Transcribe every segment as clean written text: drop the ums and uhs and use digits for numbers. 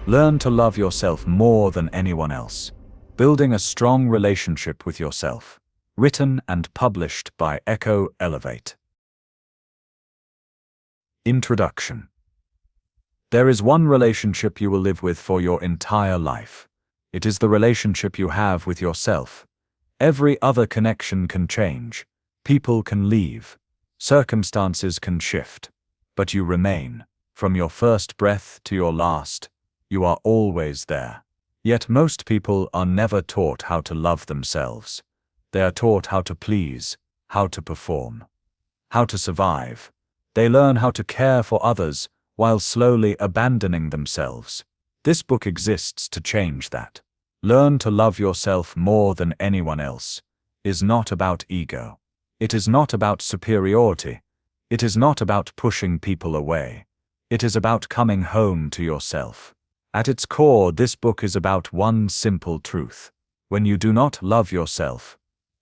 Learn to love yourself more than anyone else. Building a strong relationship with yourself. Written and published by Echo Elevate. Introduction. There is one relationship you will live with for your entire life. It is the relationship you have with yourself. Every other connection can change. People can leave. Circumstances can shift. But you remain. From your first breath to your last, you are always there. Yet most people are never taught how to love themselves. They are taught how to please, how to perform, how to survive. They learn how to care for others while slowly abandoning themselves. This book exists to change that. Learn to love yourself more than anyone else is not about ego. It is not about superiority. It is not about pushing people away. It is about coming home to yourself. At its core, this book is about one simple truth. When you do not love yourself,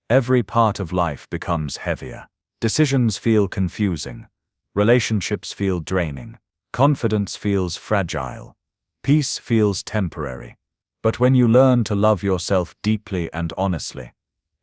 every part of life becomes heavier. Decisions feel confusing. Relationships feel draining. Confidence feels fragile. Peace feels temporary. But when you learn to love yourself deeply and honestly,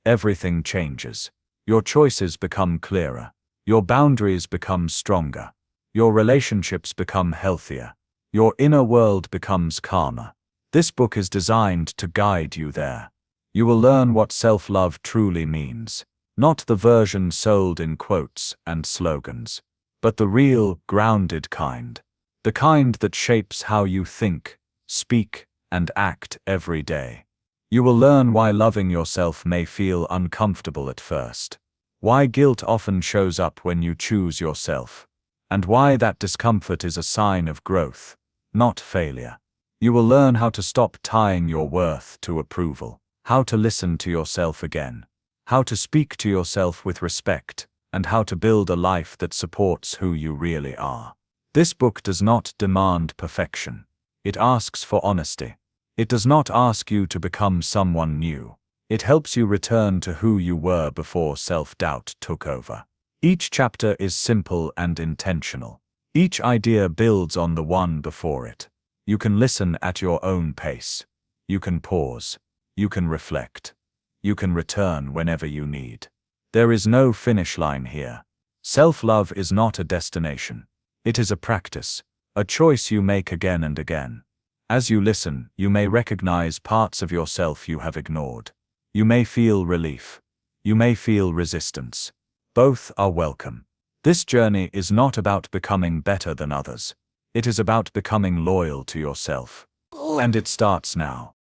everything changes. Your choices become clearer. Your boundaries become stronger. Your relationships become healthier. Your inner world becomes calmer. This book is designed to guide you there. You will learn what self-love truly means. Not the version sold in quotes and slogans, but the real, grounded kind. The kind that shapes how you think, speak, and act every day. You will learn why loving yourself may feel uncomfortable at first. Why guilt often shows up when you choose yourself. And why that discomfort is a sign of growth, not failure. You will learn how to stop tying your worth to approval, how to listen to yourself again, how to speak to yourself with respect, and how to build a life that supports who you really are. This book does not demand perfection. It asks for honesty. It does not ask you to become someone new. It helps you return to who you were before self-doubt took over. Each chapter is simple and intentional. Each idea builds on the one before it. You can listen at your own pace. You can pause. You can reflect. You can return whenever you need. There is no finish line here. Self-love is not a destination. It is a practice, a choice you make again and again. As you listen, you may recognize parts of yourself you have ignored. You may feel relief. You may feel resistance. Both are welcome. This journey is not about becoming better than others. It is about becoming loyal to yourself. And it starts now.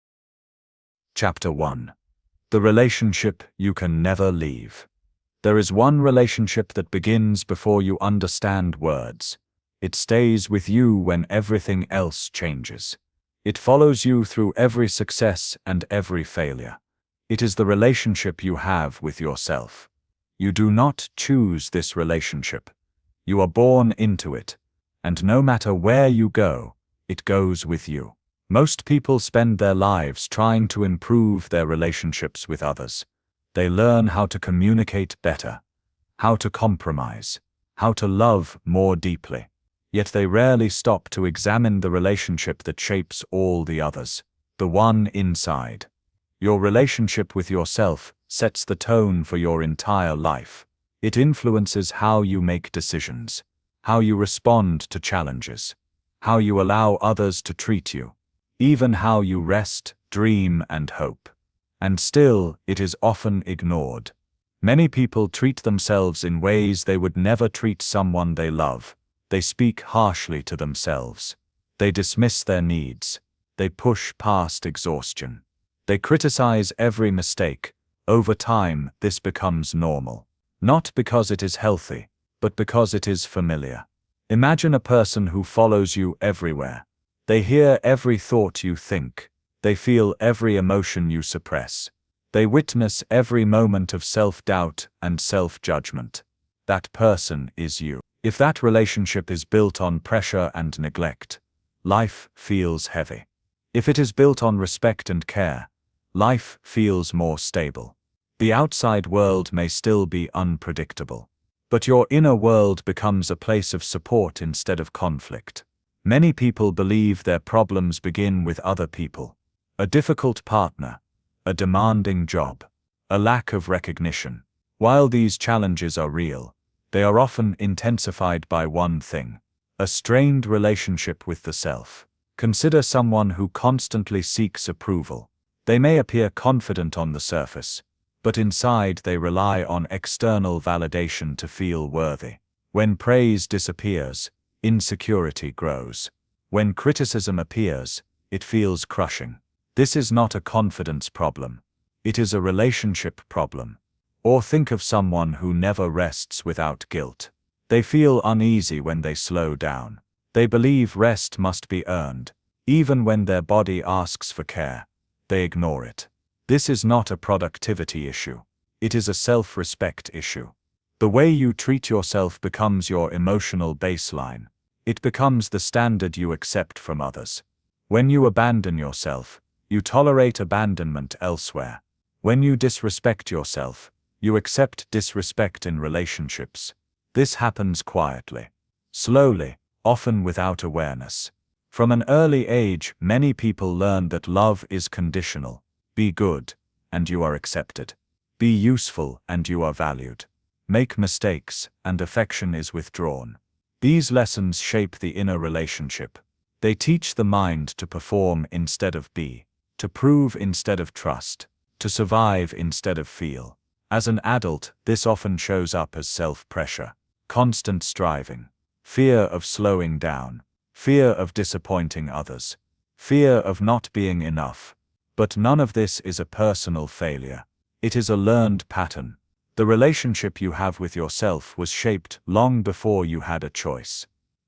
Chapter 1. The relationship you can never leave. There is one relationship that begins before you understand words. It stays with you when everything else changes. It follows you through every success and every failure. It is the relationship you have with yourself. You do not choose this relationship. You are born into it, and no matter where you go, it goes with you. Most people spend their lives trying to improve their relationships with others. They learn how to communicate better, how to compromise, how to love more deeply. Yet they rarely stop to examine the relationship that shapes all the others, the one inside. Your relationship with yourself sets the tone for your entire life. It influences how you make decisions, how you respond to challenges, how you allow others to treat you, even how you rest, dream, and hope. And still, it is often ignored. Many people treat themselves in ways they would never treat someone they love. They speak harshly to themselves. They dismiss their needs. They push past exhaustion. They criticize every mistake. Over time, this becomes normal. Not because it is healthy, but because it is familiar. Imagine a person who follows you everywhere. They hear every thought you think. They feel every emotion you suppress. They witness every moment of self-doubt and self-judgment. That person is you. If that relationship is built on pressure and neglect, life feels heavy. If it is built on respect and care, life feels more stable. The outside world may still be unpredictable, but your inner world becomes a place of support instead of conflict. Many people believe their problems begin with other people. A difficult partner, a demanding job, a lack of recognition. While these challenges are real, they are often intensified by one thing: a strained relationship with the self. Consider someone who constantly seeks approval. They may appear confident on the surface, but inside they rely on external validation to feel worthy. When praise disappears, insecurity grows. When criticism appears, it feels crushing. This is not a confidence problem. It is a relationship problem. Or think of someone who never rests without guilt. They feel uneasy when they slow down. They believe rest must be earned. Even when their body asks for care, they ignore it. This is not a productivity issue. It is a self-respect issue. The way you treat yourself becomes your emotional baseline. It becomes the standard you accept from others. When you abandon yourself, you tolerate abandonment elsewhere. When you disrespect yourself, you accept disrespect in relationships. This happens quietly, slowly, often without awareness. From an early age, many people learn that love is conditional. Be good, and you are accepted. Be useful, and you are valued. Make mistakes, and affection is withdrawn. These lessons shape the inner relationship. They teach the mind to perform instead of be, to prove instead of trust, to survive instead of feel. As an adult, this often shows up as self-pressure, constant striving, fear of slowing down, fear of disappointing others, fear of not being enough. But none of this is a personal failure. It is a learned pattern. The relationship you have with yourself was shaped long before you had a choice.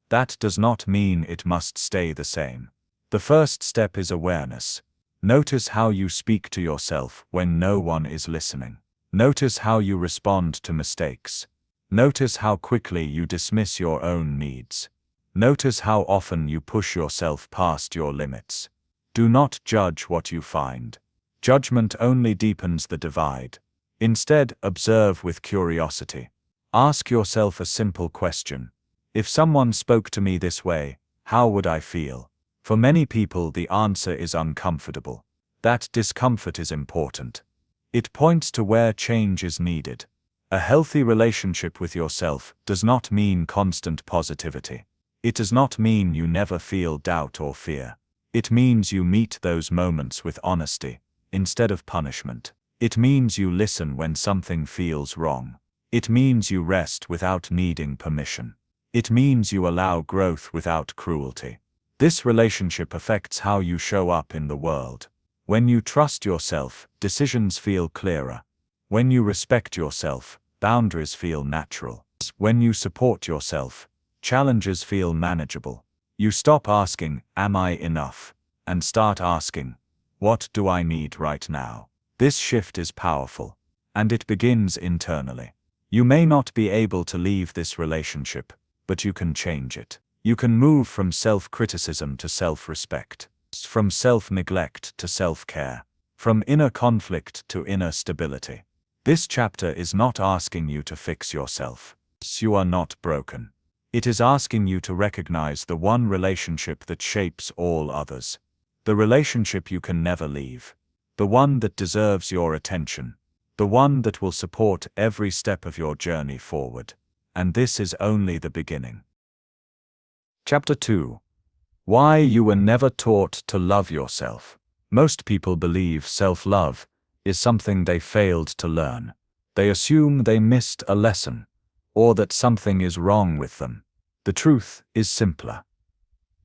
That does not mean it must stay the same. The first step is awareness. Notice how you speak to yourself when no one is listening. Notice how you respond to mistakes. Notice how quickly you dismiss your own needs. Notice how often you push yourself past your limits. Do not judge what you find. Judgment only deepens the divide. Instead, observe with curiosity. Ask yourself a simple question. If someone spoke to me this way, how would I feel? For many people, the answer is uncomfortable. That discomfort is important. It points to where change is needed. A healthy relationship with yourself does not mean constant positivity. It does not mean you never feel doubt or fear. It means you meet those moments with honesty, instead of punishment. It means you listen when something feels wrong. It means you rest without needing permission. It means you allow growth without cruelty. This relationship affects how you show up in the world. When you trust yourself, decisions feel clearer. When you respect yourself, boundaries feel natural. When you support yourself, challenges feel manageable. You stop asking, "Am I enough?" and start asking, "What do I need right now?" This shift is powerful, and it begins internally. You may not be able to leave this relationship, but you can change it. You can move from self-criticism to self-respect, from self-neglect to self-care, from inner conflict to inner stability. This chapter is not asking you to fix yourself. You are not broken. It is asking you to recognize the one relationship that shapes all others. The relationship you can never leave. The one that deserves your attention. The one that will support every step of your journey forward. And this is only the beginning. Chapter 2. Why you were never taught to love yourself. Most people believe self-love is something they failed to learn. They assume they missed a lesson, or that something is wrong with them. The truth is simpler.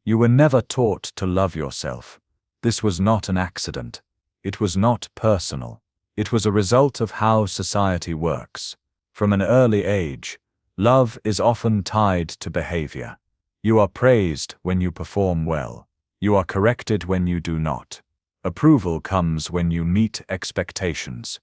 You were never taught to love yourself. This was not an accident. It was not personal. It was a result of how society works. From an early age, love is often tied to behavior. You are praised when you perform well. You are corrected when you do not. Approval comes when you meet expectations.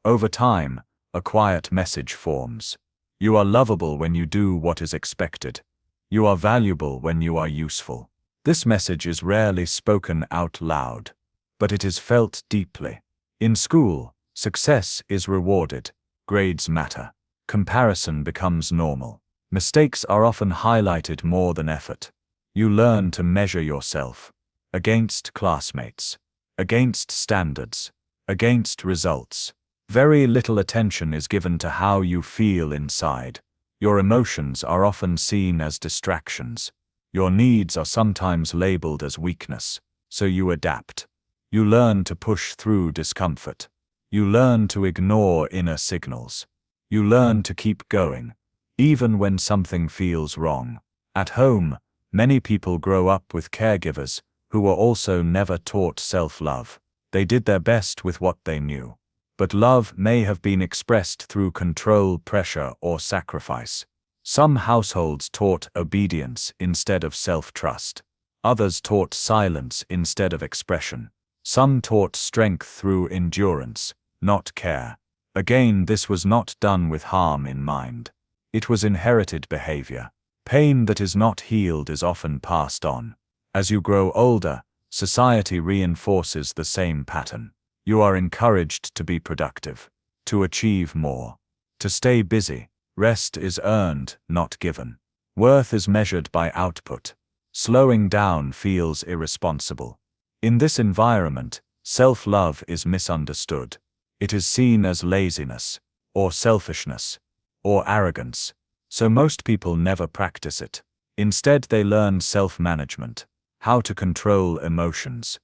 Over time, a quiet message forms. You are lovable when you do what is expected. You are valuable when you are useful. This message is rarely spoken out loud, but it is felt deeply. In school, success is rewarded. Grades matter. Comparison becomes normal. Mistakes are often highlighted more than effort. You learn to measure yourself against classmates, against standards, against results. Very little attention is given to how you feel inside. Your emotions are often seen as distractions. Your needs are sometimes labeled as weakness, so you adapt. You learn to push through discomfort. You learn to ignore inner signals. You learn to keep going, even when something feels wrong. At home, many people grow up with caregivers who were also never taught self-love. They did their best with what they knew. But love may have been expressed through control, pressure, or sacrifice. Some households taught obedience instead of self-trust. Others taught silence instead of expression. Some taught strength through endurance, not care. Again, this was not done with harm in mind. It was inherited behavior. Pain that is not healed is often passed on. As you grow older, society reinforces the same pattern. You are encouraged to be productive, to achieve more, to stay busy. Rest is earned, not given. Worth is measured by output. Slowing down feels irresponsible. In this environment, self-love is misunderstood. It is seen as laziness, or selfishness, or arrogance. So most people never practice it. Instead, they learn self-management, how to control emotions,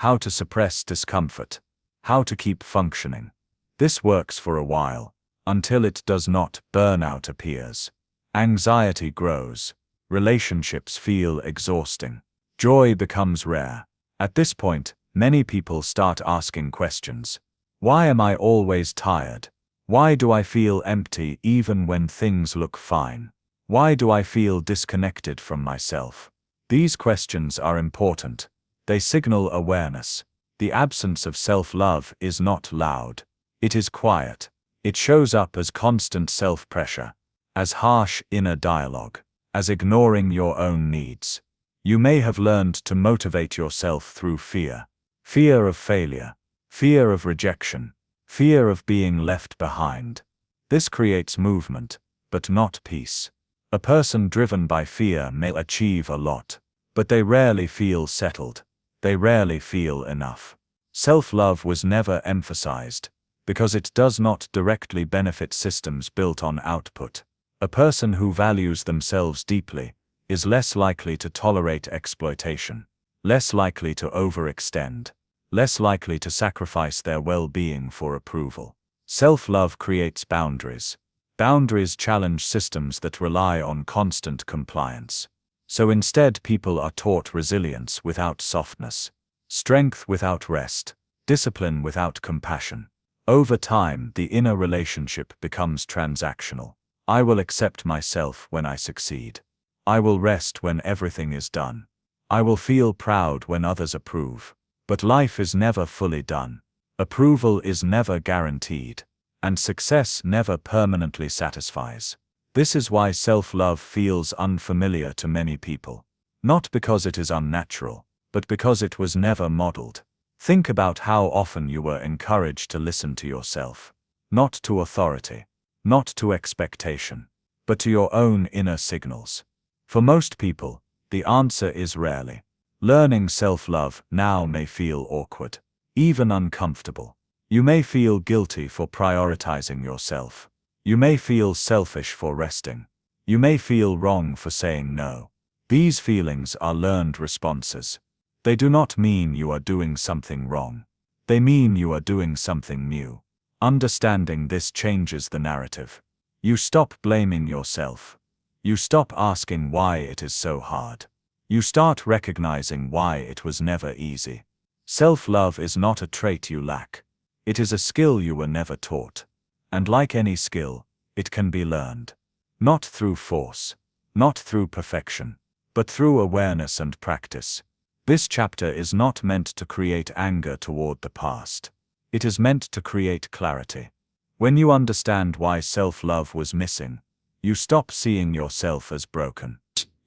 how to suppress discomfort, how to keep functioning. This works for a while, until it does not. Burnout appears. Anxiety grows. Relationships feel exhausting. Joy becomes rare. At this point, many people start asking questions. Why am I always tired? Why do I feel empty even when things look fine? Why do I feel disconnected from myself? These questions are important. They signal awareness. The absence of self-love is not loud. It is quiet. It shows up as constant self-pressure, as harsh inner dialogue, as ignoring your own needs. You may have learned to motivate yourself through fear. Fear of failure, fear of rejection, fear of being left behind. This creates movement, but not peace. A person driven by fear may achieve a lot, but they rarely feel settled. They rarely feel enough. Self-love was never emphasized, because it does not directly benefit systems built on output. A person who values themselves deeply is less likely to tolerate exploitation, less likely to overextend, less likely to sacrifice their well-being for approval. Self-love creates boundaries. Boundaries challenge systems that rely on constant compliance. So instead, people are taught resilience without softness, strength without rest, discipline without compassion. Over time, the inner relationship becomes transactional. I will accept myself when I succeed. I will rest when everything is done. I will feel proud when others approve. But life is never fully done. Approval is never guaranteed, and success never permanently satisfies. This is why self-love feels unfamiliar to many people. Not because it is unnatural, but because it was never modeled. Think about how often you were encouraged to listen to yourself. Not to authority, not to expectation, but to your own inner signals. For most people, the answer is rarely. Learning self-love now may feel awkward, even uncomfortable. You may feel guilty for prioritizing yourself. You may feel selfish for resting. You may feel wrong for saying no. These feelings are learned responses. They do not mean you are doing something wrong. They mean you are doing something new. Understanding this changes the narrative. You stop blaming yourself. You stop asking why it is so hard. You start recognizing why it was never easy. Self-love is not a trait you lack. It is a skill you were never taught. And like any skill, it can be learned. Not through force, not through perfection, but through awareness and practice. This chapter is not meant to create anger toward the past. It is meant to create clarity. When you understand why self-love was missing, you stop seeing yourself as broken.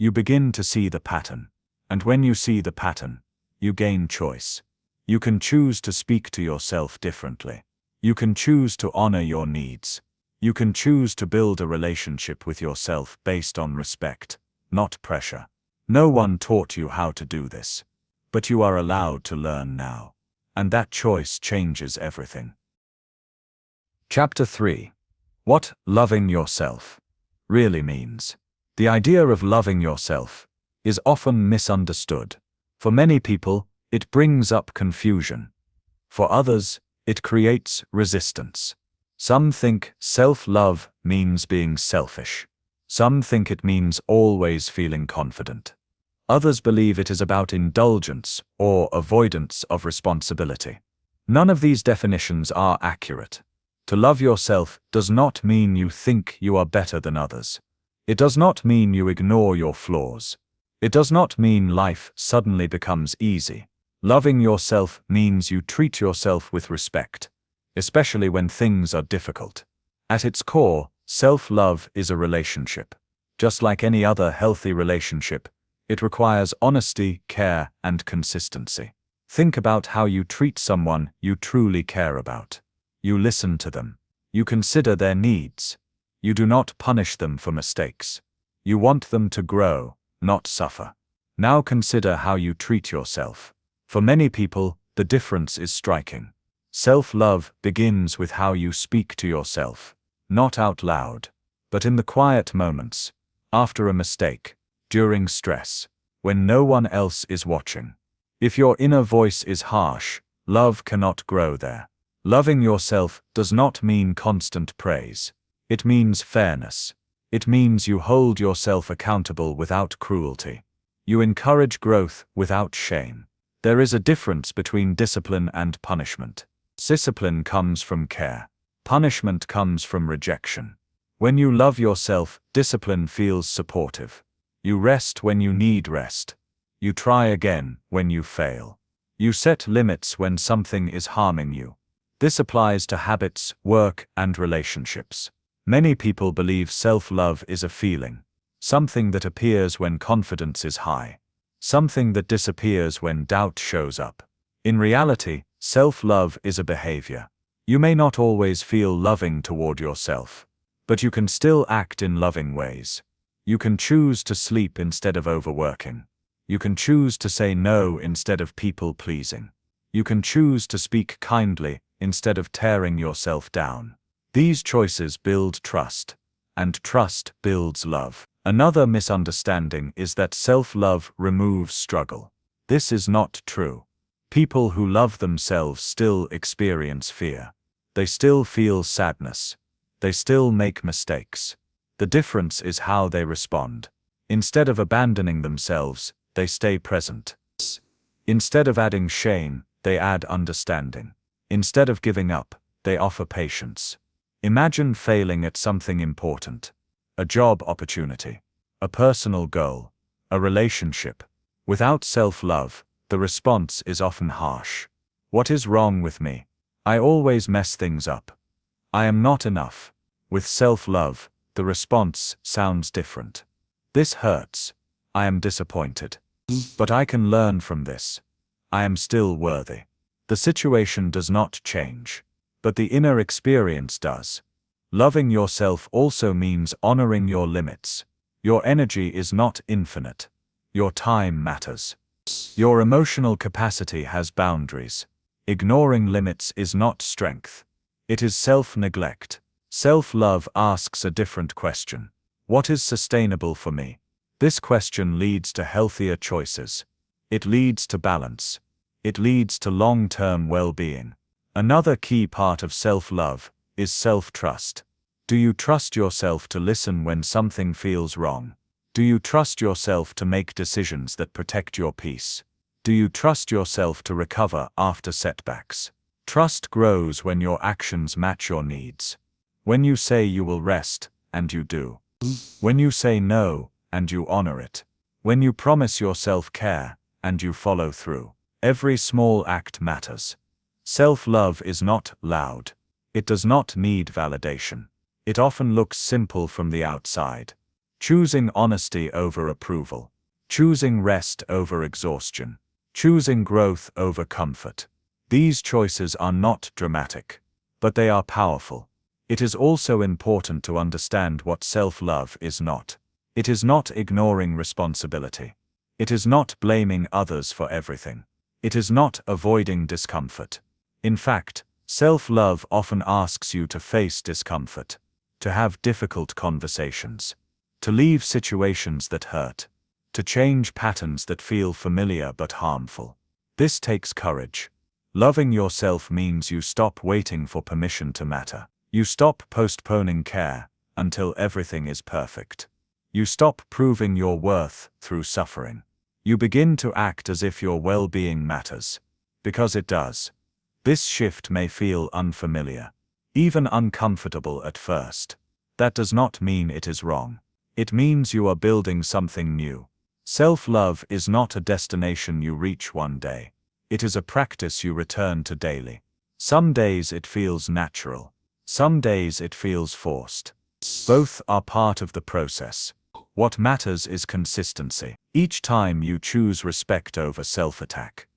You begin to see the pattern. And when you see the pattern, you gain choice. You can choose to speak to yourself differently. You can choose to honor your needs. You can choose to build a relationship with yourself based on respect, not pressure. No one taught you how to do this. But you are allowed to learn now. And that choice changes everything. Chapter 3. What loving yourself really means. The idea of loving yourself is often misunderstood. For many people, it brings up confusion. For others, it creates resistance. Some think self-love means being selfish. Some think it means always feeling confident. Others believe it is about indulgence or avoidance of responsibility. None of these definitions are accurate. To love yourself does not mean you think you are better than others. It does not mean you ignore your flaws. It does not mean life suddenly becomes easy. Loving yourself means you treat yourself with respect, especially when things are difficult. At its core, self-love is a relationship. Just like any other healthy relationship, it requires honesty, care, and consistency. Think about how you treat someone you truly care about. You listen to them. You consider their needs. You do not punish them for mistakes. You want them to grow, not suffer. Now consider how you treat yourself. For many people, the difference is striking. Self-love begins with how you speak to yourself, not out loud, but in the quiet moments, after a mistake, during stress, when no one else is watching. If your inner voice is harsh, love cannot grow there. Loving yourself does not mean constant praise. It means fairness. It means you hold yourself accountable without cruelty. You encourage growth without shame. There is a difference between discipline and punishment. Discipline comes from care. Punishment comes from rejection. When you love yourself, discipline feels supportive. You rest when you need rest. You try again when you fail. You set limits when something is harming you. This applies to habits, work, and relationships. Many people believe self-love is a feeling, something that appears when confidence is high, something that disappears when doubt shows up. In reality, self-love is a behavior. You may not always feel loving toward yourself, but you can still act in loving ways. You can choose to sleep instead of overworking. You can choose to say no instead of people-pleasing. You can choose to speak kindly instead of tearing yourself down. These choices build trust, and trust builds love. Another misunderstanding is that self-love removes struggle. This is not true. People who love themselves still experience fear. They still feel sadness. They still make mistakes. The difference is how they respond. Instead of abandoning themselves, they stay present. Instead of adding shame, they add understanding. Instead of giving up, they offer patience. Imagine failing at something important. A job opportunity, a personal goal, a relationship. Without self-love, the response is often harsh. What is wrong with me? I always mess things up. I am not enough. With self-love, the response sounds different. This hurts. I am disappointed. But I can learn from this. I am still worthy. The situation does not change, but the inner experience does. Loving yourself also means honoring your limits. Your energy is not infinite. Your time matters. Your emotional capacity has boundaries. Ignoring limits is not strength. It is self-neglect. Self-love asks a different question. What is sustainable for me? This question leads to healthier choices. It leads to balance. It leads to long-term well-being. Another key part of self-love is self-trust. Do you trust yourself to listen when something feels wrong? Do you trust yourself to make decisions that protect your peace? Do you trust yourself to recover after setbacks? Trust grows when your actions match your needs. When you say you will rest, and you do. When you say no, and you honor it. When you promise yourself care, and you follow through. Every small act matters. Self-love is not loud. It does not need validation. It often looks simple from the outside. Choosing honesty over approval. Choosing rest over exhaustion. Choosing growth over comfort. These choices are not dramatic, but they are powerful. It is also important to understand what self-love is not. It is not ignoring responsibility. It is not blaming others for everything. It is not avoiding discomfort. In fact, self-love often asks you to face discomfort, to have difficult conversations, to leave situations that hurt, to change patterns that feel familiar but harmful. This takes courage. Loving yourself means you stop waiting for permission to matter. You stop postponing care until everything is perfect. You stop proving your worth through suffering. You begin to act as if your well-being matters. Because it does. This shift may feel unfamiliar, even uncomfortable at first. That does not mean it is wrong. It means you are building something new. Self-love is not a destination you reach one day. It is a practice you return to daily. Some days it feels natural. Some days it feels forced. Both are part of the process. What matters is consistency. Each time you choose respect over self-attack,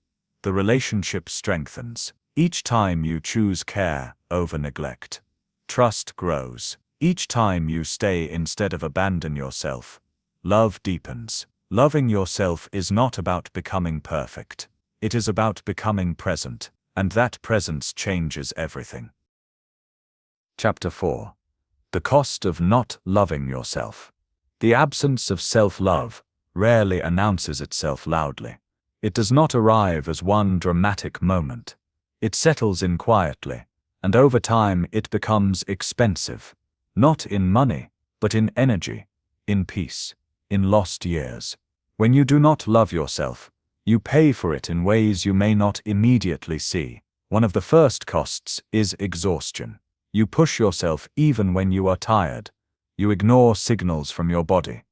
the relationship strengthens. Each time you choose care over neglect, trust grows. Each time you stay instead of abandon yourself, love deepens. Loving yourself is not about becoming perfect. It is about becoming present, and that presence changes everything. Chapter 4. The cost of not loving yourself. The absence of self-love rarely announces itself loudly. It does not arrive as one dramatic moment. It settles in quietly, and over time it becomes expensive, not in money, but in energy, in peace, in lost years. When you do not love yourself, you pay for it in ways you may not immediately see. One of the first costs is exhaustion. You push yourself even when you are tired. You ignore signals from your body.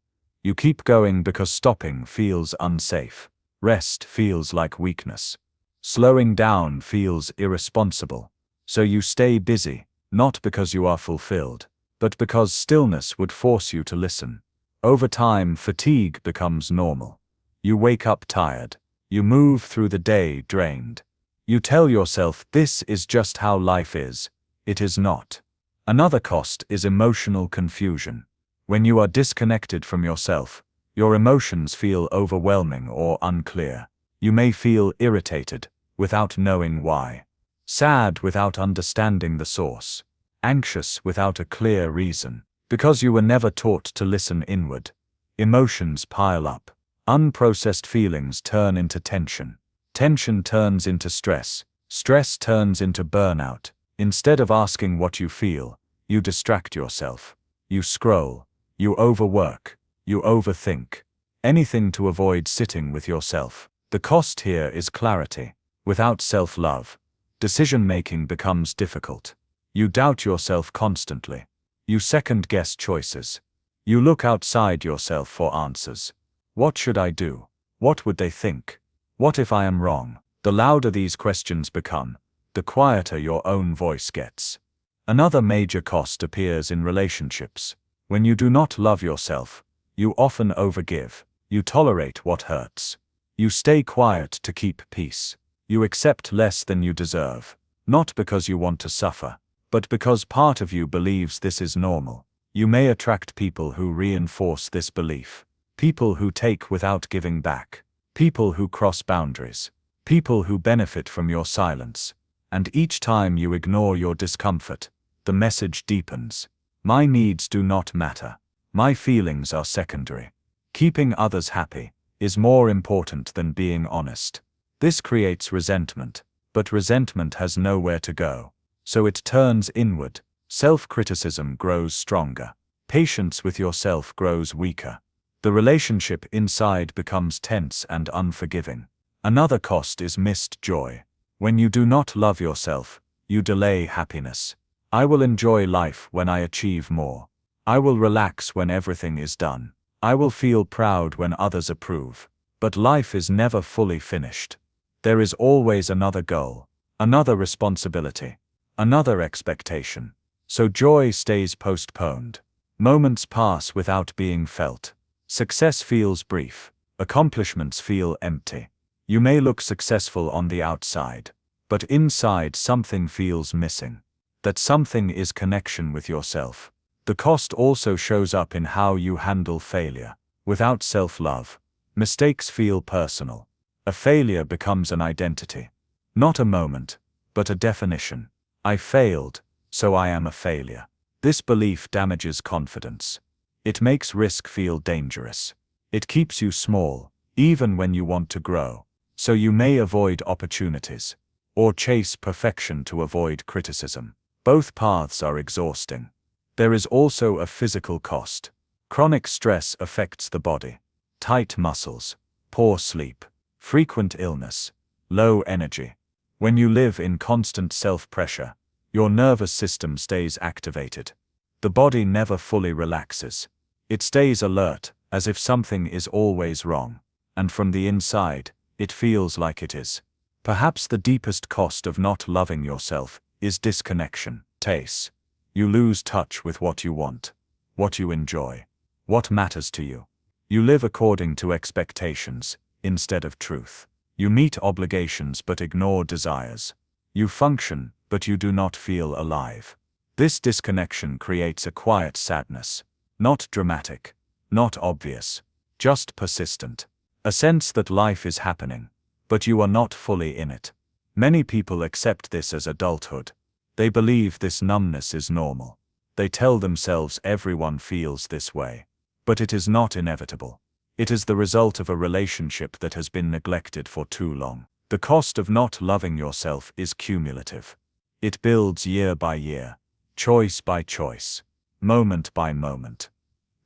You keep going because stopping feels unsafe. Rest feels like weakness. Slowing down feels irresponsible. So you stay busy, not because you are fulfilled, but because stillness would force you to listen. Over time, fatigue becomes normal. You wake up tired. You move through the day drained. You tell yourself this is just how life is. It is not. Another cost is emotional confusion. When you are disconnected from yourself, your emotions feel overwhelming or unclear. You may feel irritated without knowing why, sad without understanding the source, anxious without a clear reason. Because you were never taught to listen inward, emotions pile up. Unprocessed feelings turn into tension. Tension turns into stress. Stress turns into burnout. Instead of asking what you feel, you distract yourself. You scroll. You overwork. You overthink. Anything to avoid sitting with yourself. The cost here is clarity. Without self-love, decision-making becomes difficult. You doubt yourself constantly. You second-guess choices. You look outside yourself for answers. What should I do? What would they think? What if I am wrong? The louder these questions become, the quieter your own voice gets. Another major cost appears in relationships. When you do not love yourself, you often overgive. You tolerate what hurts. You stay quiet to keep peace. You accept less than you deserve, not because you want to suffer, but because part of you believes this is normal. You may attract people who reinforce this belief. People who take without giving back. People who cross boundaries. People who benefit from your silence. And each time you ignore your discomfort, the message deepens. My needs do not matter. My feelings are secondary. Keeping others happy is more important than being honest. This creates resentment, but resentment has nowhere to go. So it turns inward. Self-criticism grows stronger. Patience with yourself grows weaker. The relationship inside becomes tense and unforgiving. Another cost is missed joy. When you do not love yourself, you delay happiness. I will enjoy life when I achieve more. I will relax when everything is done. I will feel proud when others approve. But life is never fully finished. There is always another goal, another responsibility, another expectation. So joy stays postponed. Moments pass without being felt. Success feels brief. Accomplishments feel empty. You may look successful on the outside, but inside something feels missing. That something is connection with yourself. The cost also shows up in how you handle failure. Without self-love, Mistakes feel personal. A failure becomes an identity. Not a moment, but a definition. I failed, so I am a failure. This belief damages confidence. It makes risk feel dangerous. It keeps you small, even when you want to grow. So you may avoid opportunities, or chase perfection to avoid criticism. Both paths are exhausting. There is also a physical cost. Chronic stress affects the body. Tight muscles, poor sleep, frequent illness, low energy. When you live in constant self-pressure, your nervous system stays activated. The body never fully relaxes. It stays alert, as if something is always wrong. And from the inside, it feels like it is. Perhaps the deepest cost of not loving yourself is disconnection. Taste. You lose touch with what you want, what you enjoy, what matters to you. You live according to expectations, instead of truth. You meet obligations but ignore desires. You function, but you do not feel alive. This disconnection creates a quiet sadness. Not dramatic, not obvious, just persistent. A sense that life is happening, but you are not fully in it. Many people accept this as adulthood. They believe this numbness is normal. They tell themselves everyone feels this way. But it is not inevitable. It is the result of a relationship that has been neglected for too long. The cost of not loving yourself is cumulative. It builds year by year, choice by choice, moment by moment.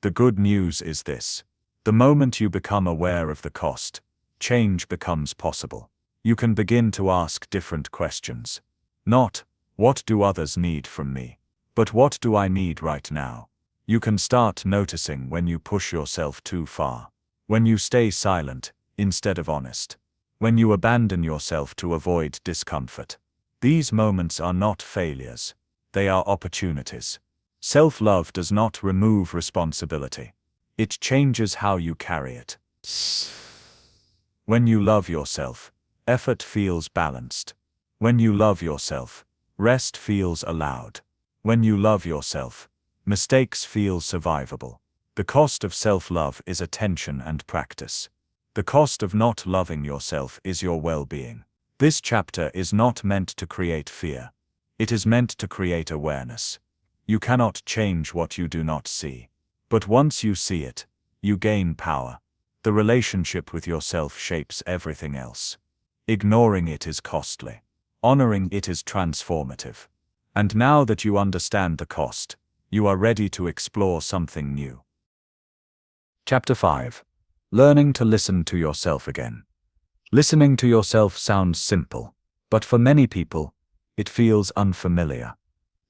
The good news is this. The moment you become aware of the cost, change becomes possible. You can begin to ask different questions. Not, what do others need from me? But what do I need right now? You can start noticing when you push yourself too far. When you stay silent, instead of honest. When you abandon yourself to avoid discomfort. These moments are not failures. They are opportunities. Self-love does not remove responsibility. It changes how you carry it. When you love yourself, effort feels balanced. When you love yourself, rest feels allowed. When you love yourself, mistakes feel survivable. The cost of self-love is attention and practice. The cost of not loving yourself is your well-being. This chapter is not meant to create fear. It is meant to create awareness. You cannot change what you do not see. But once you see it, you gain power. The relationship with yourself shapes everything else. Ignoring it is costly. Honoring it is transformative. And now that you understand the cost, you are ready to explore something new. Chapter 5. Learning to listen to yourself again. Listening to yourself sounds simple, but for many people, it feels unfamiliar.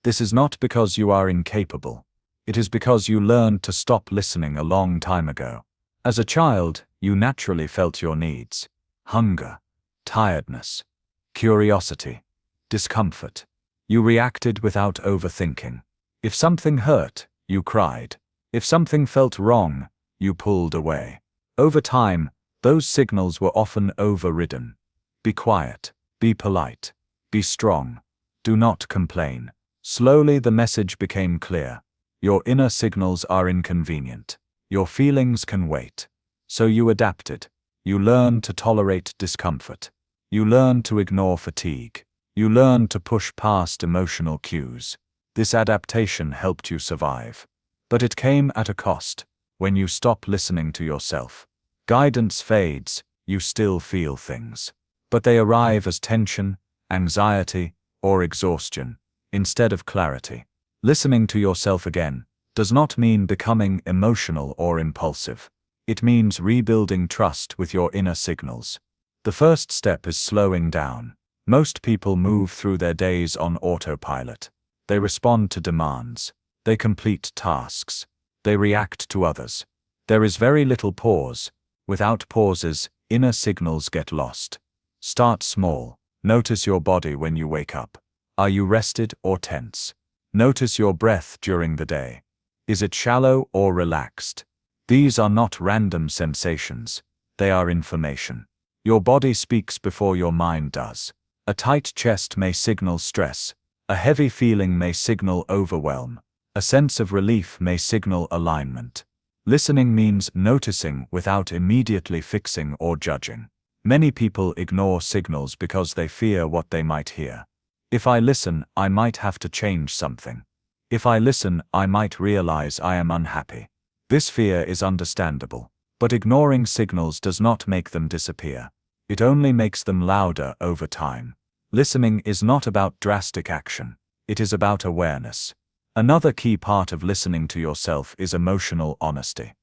This is not because you are incapable. It is because you learned to stop listening a long time ago. As a child, you naturally felt your needs. Hunger, tiredness, curiosity, discomfort. You reacted without overthinking. If something hurt, you cried. If something felt wrong, you pulled away. Over time, those signals were often overridden. Be quiet, be polite, be strong, do not complain. Slowly the message became clear. Your inner signals are inconvenient. Your feelings can wait. So you adapted. You learned to tolerate discomfort. You learned to ignore fatigue. You learned to push past emotional cues. This adaptation helped you survive. But it came at a cost. When you stop listening to yourself, guidance fades, you still feel things. But they arrive as tension, anxiety, or exhaustion, instead of clarity. Listening to yourself again does not mean becoming emotional or impulsive. It means rebuilding trust with your inner signals. The first step is slowing down. Most people move through their days on autopilot. They respond to demands. They complete tasks. They react to others. There is very little pause. Without pauses, inner signals get lost. Start small. Notice your body when you wake up. Are you rested or tense? Notice your breath during the day. Is it shallow or relaxed? These are not random sensations. They are information. Your body speaks before your mind does. A tight chest may signal stress. A heavy feeling may signal overwhelm. A sense of relief may signal alignment. Listening means noticing without immediately fixing or judging. Many people ignore signals because they fear what they might hear. If I listen, I might have to change something. If I listen, I might realize I am unhappy. This fear is understandable, but ignoring signals does not make them disappear. It only makes them louder over time. Listening is not about drastic action. It is about awareness. Another key part of listening to yourself is emotional honesty.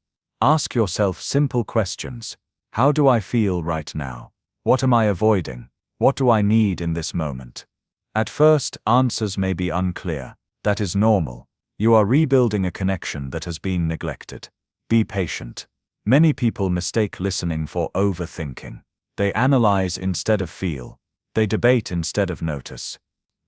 Ask yourself simple questions. How do I feel right now? What am I avoiding? What do I need in this moment? At first, answers may be unclear. That is normal. You are rebuilding a connection that has been neglected. Be patient. Many people mistake listening for overthinking. They analyze instead of feel. They debate instead of notice.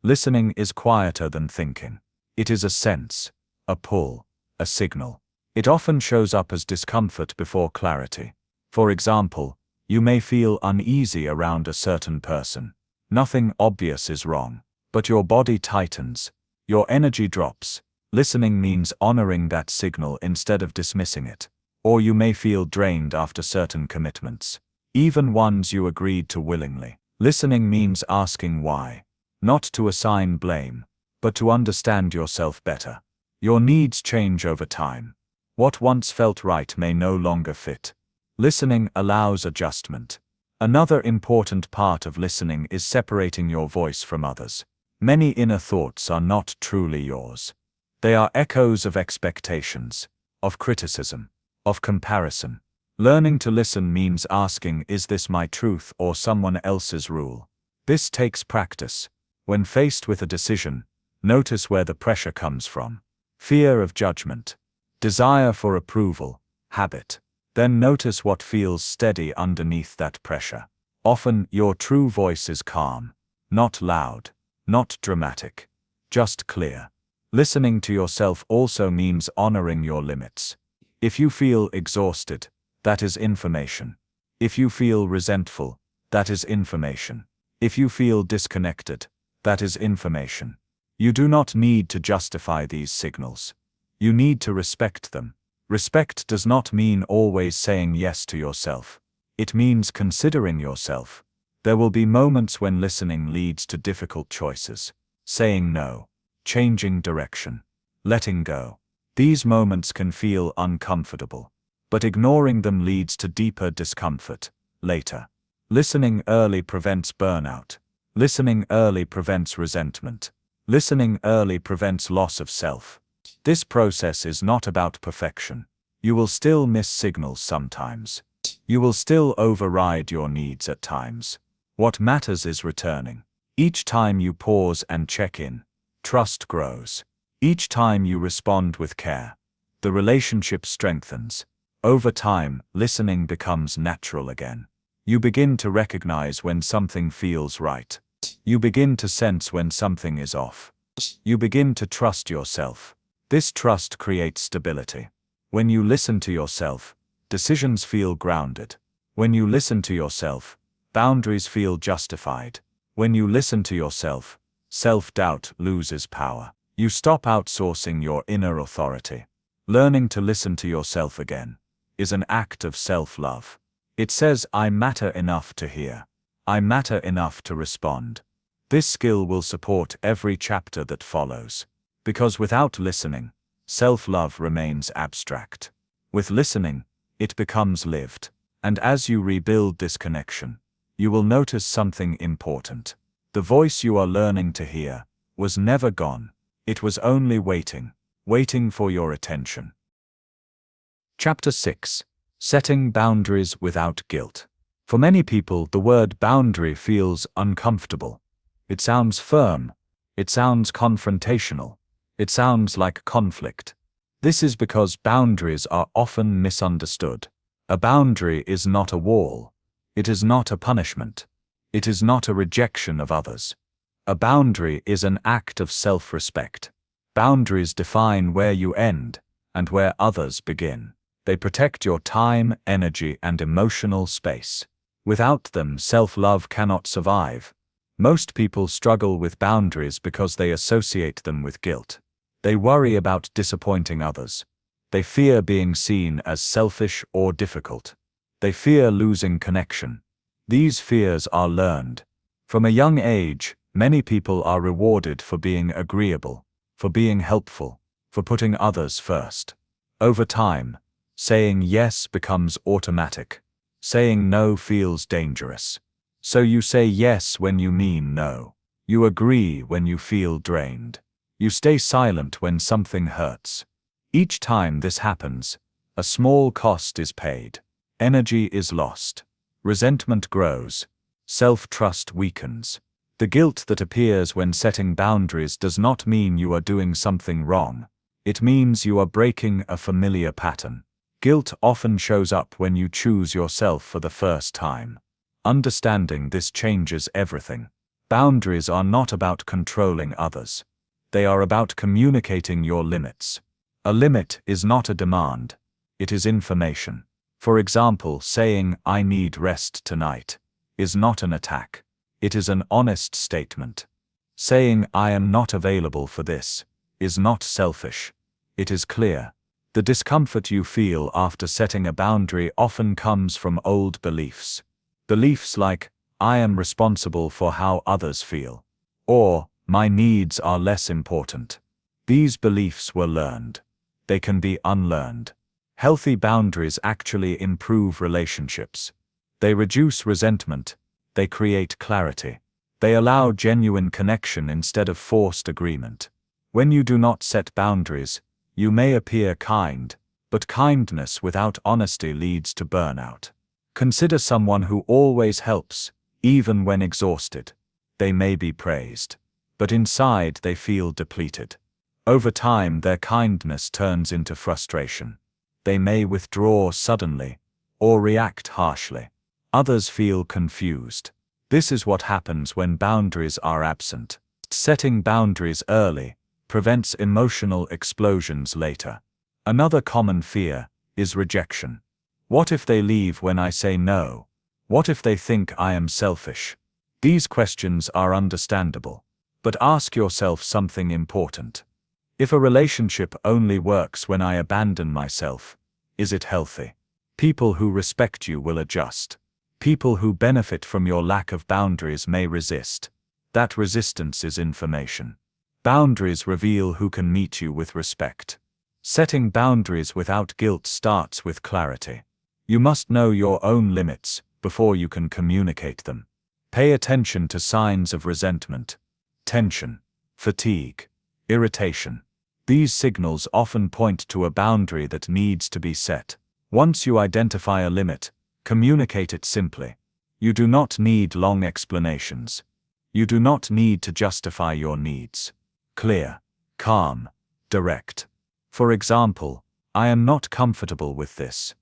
Listening is quieter than thinking. It is a sense, a pull, a signal. It often shows up as discomfort before clarity. For example, you may feel uneasy around a certain person. Nothing obvious is wrong, but your body tightens, your energy drops. Listening means honoring that signal instead of dismissing it. Or you may feel drained after certain commitments, even ones you agreed to willingly. Listening means asking why, not to assign blame, but to understand yourself better. Your needs change over time. What once felt right may no longer fit. Listening allows adjustment. Another important part of listening is separating your voice from others. Many inner thoughts are not truly yours. They are echoes of expectations, of criticism, of comparison. Learning to listen means asking, is this my truth or someone else's rule? This takes practice. When faced with a decision, notice where the pressure comes from. Fear of judgment, desire for approval, habit. Then notice what feels steady underneath that pressure. Often, your true voice is calm, not loud, not dramatic, just clear. Listening to yourself also means honoring your limits. If you feel exhausted, that is information. If you feel resentful, that is information. If you feel disconnected, that is information. You do not need to justify these signals. You need to respect them. Respect does not mean always saying yes to yourself. It means considering yourself. There will be moments when listening leads to difficult choices. Saying no, changing direction, letting go. These moments can feel uncomfortable, but ignoring them leads to deeper discomfort later. Listening early prevents burnout. Listening early prevents resentment. Listening early prevents loss of self. This process is not about perfection. You will still miss signals sometimes. You will still override your needs at times. What matters is returning. Each time you pause and check in, trust grows. Each time you respond with care, the relationship strengthens. Over time, listening becomes natural again. You begin to recognize when something feels right. You begin to sense when something is off. You begin to trust yourself. This trust creates stability. When you listen to yourself, decisions feel grounded. When you listen to yourself, boundaries feel justified. When you listen to yourself, self-doubt loses power. You stop outsourcing your inner authority. Learning to listen to yourself again is an act of self-love. It says, I matter enough to hear. I matter enough to respond. This skill will support every chapter that follows. Because without listening, self-love remains abstract. With listening, it becomes lived. And as you rebuild this connection, you will notice something important. The voice you are learning to hear was never gone. It was only waiting for your attention. Chapter 6. Setting Boundaries Without Guilt. For many people, the word boundary feels uncomfortable. It sounds firm. It sounds confrontational. It sounds like conflict. This is because boundaries are often misunderstood. A boundary is not a wall. It is not a punishment. It is not a rejection of others. A boundary is an act of self-respect. Boundaries define where you end and where others begin. They protect your time, energy, and emotional space. Without them, self-love cannot survive. Most people struggle with boundaries because they associate them with guilt. They worry about disappointing others. They fear being seen as selfish or difficult. They fear losing connection. These fears are learned. From a young age, many people are rewarded for being agreeable, for being helpful, for putting others first. Over time, saying yes becomes automatic. Saying no feels dangerous. So you say yes when you mean no. You agree when you feel drained. You stay silent when something hurts. Each time this happens, a small cost is paid. Energy is lost. Resentment grows. Self-trust weakens. The guilt that appears when setting boundaries does not mean you are doing something wrong. It means you are breaking a familiar pattern. Guilt often shows up when you choose yourself for the first time. Understanding this changes everything. Boundaries are not about controlling others. They are about communicating your limits. A limit is not a demand. It is information. For example, saying, "I need rest tonight," is not an attack. It is an honest statement. Saying, "I am not available for this," is not selfish. It is clear. The discomfort you feel after setting a boundary often comes from old beliefs. Beliefs like, "I am responsible for how others feel," or "my needs are less important." These beliefs were learned. They can be unlearned. Healthy boundaries actually improve relationships. They reduce resentment. They create clarity. They allow genuine connection instead of forced agreement. When you do not set boundaries, you may appear kind, but kindness without honesty leads to burnout. Consider someone who always helps, even when exhausted. They may be praised, but inside they feel depleted. Over time, their kindness turns into frustration. They may withdraw suddenly, or react harshly. Others feel confused. This is what happens when boundaries are absent. Setting boundaries early prevents emotional explosions later. Another common fear is rejection. What if they leave when I say no? What if they think I am selfish? These questions are understandable. But ask yourself something important. If a relationship only works when I abandon myself, is it healthy? People who respect you will adjust. People who benefit from your lack of boundaries may resist. That resistance is information. Boundaries reveal who can meet you with respect. Setting boundaries without guilt starts with clarity. You must know your own limits before you can communicate them. Pay attention to signs of resentment, tension, fatigue, irritation. These signals often point to a boundary that needs to be set. Once you identify a limit, communicate it simply. You do not need long explanations. You do not need to justify your needs. Clear, calm, direct. For example, "I am not comfortable with this.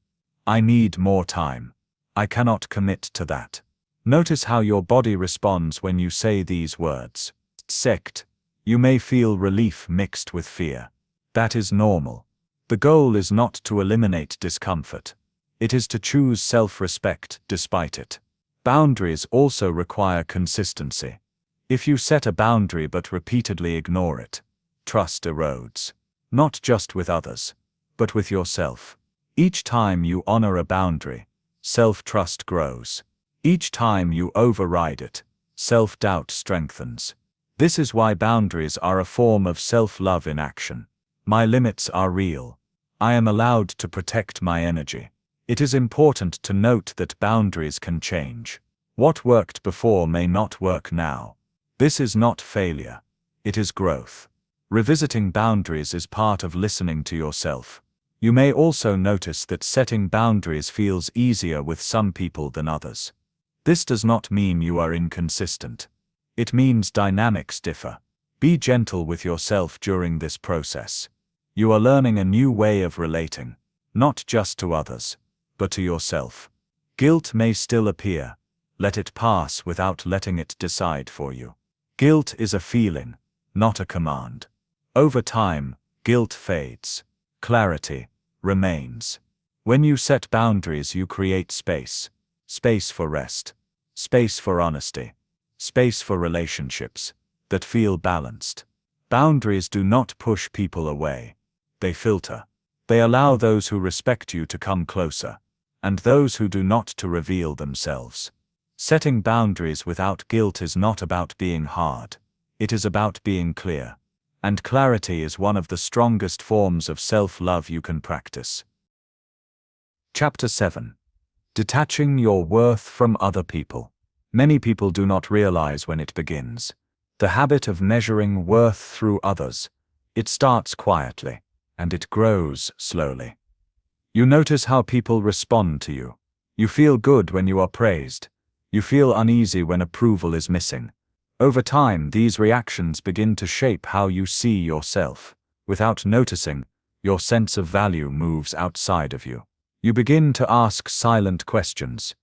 I need more time. I cannot commit to that." Notice how your body responds when you say these words. Sect. You may feel relief mixed with fear. That is normal. The goal is not to eliminate discomfort. It is to choose self-respect despite it. Boundaries also require consistency. If you set a boundary but repeatedly ignore it, trust erodes. Not just with others, but with yourself. Each time you honor a boundary, self-trust grows. Each time you override it, self-doubt strengthens. This is why boundaries are a form of self-love in action. My limits are real. I am allowed to protect my energy. It is important to note that boundaries can change. What worked before may not work now. This is not failure. It is growth. Revisiting boundaries is part of listening to yourself. You may also notice that setting boundaries feels easier with some people than others. This does not mean you are inconsistent. It means dynamics differ. Be gentle with yourself during this process. You are learning a new way of relating, not just to others, but to yourself. Guilt may still appear. Let it pass without letting it decide for you. Guilt is a feeling, not a command. Over time, guilt fades. Clarity remains. When you set boundaries, you create space. Space for rest. Space for honesty. Space for relationships that feel balanced. Boundaries do not push people away. They filter. They allow those who respect you to come closer, and those who do not to reveal themselves. Setting boundaries without guilt is not about being hard. It is about being clear. And clarity is one of the strongest forms of self-love you can practice. Chapter 7. Detaching your worth from other people. Many people do not realize when it begins. The habit of measuring worth through others. It starts quietly, and it grows slowly. You notice how people respond to you. You feel good when you are praised. You feel uneasy when approval is missing. Over time, these reactions begin to shape how you see yourself. Without noticing, your sense of value moves outside of you. You begin to ask silent questions.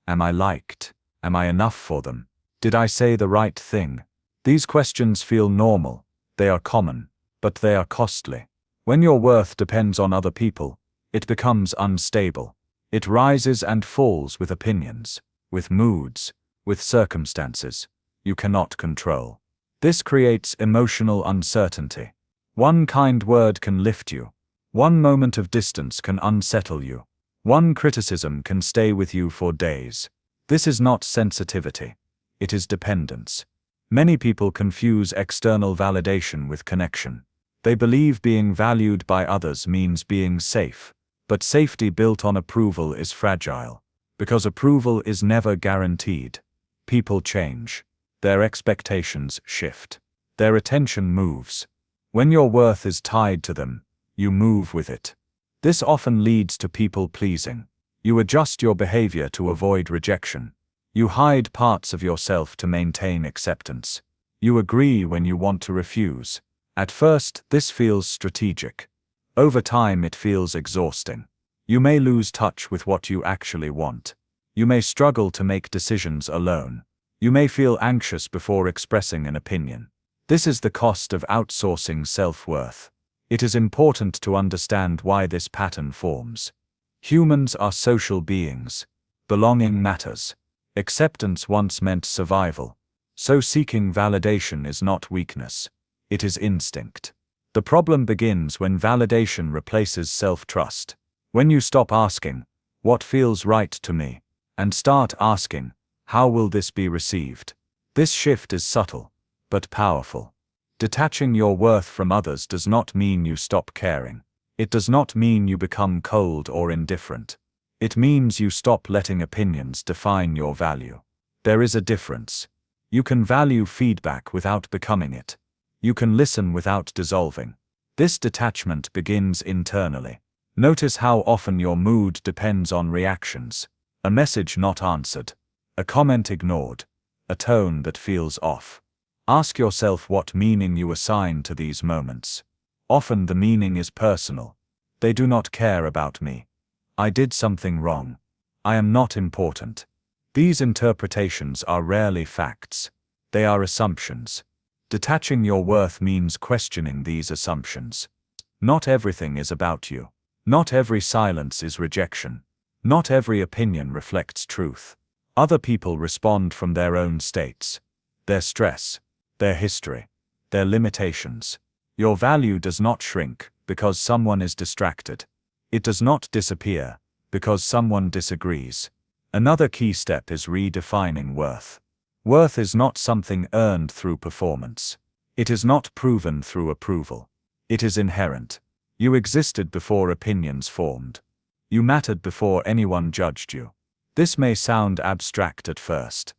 Am I liked? Am I enough for them? Did I say the right thing? These questions feel normal. They are common, but they are costly. When your worth depends on other people, it becomes unstable. It rises and falls with opinions, with moods, with circumstances you cannot control. This creates emotional uncertainty. One kind word can lift you. One moment of distance can unsettle you. One criticism can stay with you for days. This is not sensitivity. It is dependence. Many people confuse external validation with connection. They believe being valued by others means being safe. But safety built on approval is fragile. Because approval is never guaranteed. People change. Their expectations shift. Their attention moves. When your worth is tied to them, you move with it. This often leads to people-pleasing. You adjust your behavior to avoid rejection. You hide parts of yourself to maintain acceptance. You agree when you want to refuse. At first, this feels strategic. Over time, it feels exhausting. You may lose touch with what you actually want. You may struggle to make decisions alone. You may feel anxious before expressing an opinion. This is the cost of outsourcing self-worth. It is important to understand why this pattern forms. Humans are social beings. Belonging matters. Acceptance once meant survival. So seeking validation is not weakness. It is instinct. The problem begins when validation replaces self-trust. When you stop asking, "What feels right to me?" and start asking, "How will this be received?" This shift is subtle, but powerful. Detaching your worth from others does not mean you stop caring. It does not mean you become cold or indifferent. It means you stop letting opinions define your value. There is a difference. You can value feedback without becoming it. You can listen without dissolving. This detachment begins internally. Notice how often your mood depends on reactions. A message not answered. A comment ignored. A tone that feels off. Ask yourself what meaning you assign to these moments. Often the meaning is personal. They do not care about me. I did something wrong. I am not important. These interpretations are rarely facts. They are assumptions. Detaching your worth means questioning these assumptions. Not everything is about you. Not every silence is rejection. Not every opinion reflects truth. Other people respond from their own states, their stress, their history, their limitations. Your value does not shrink because someone is distracted. It does not disappear because someone disagrees. Another key step is redefining worth. Worth is not something earned through performance. It is not proven through approval. It is inherent. You existed before opinions formed. You mattered before anyone judged you. This may sound abstract at first.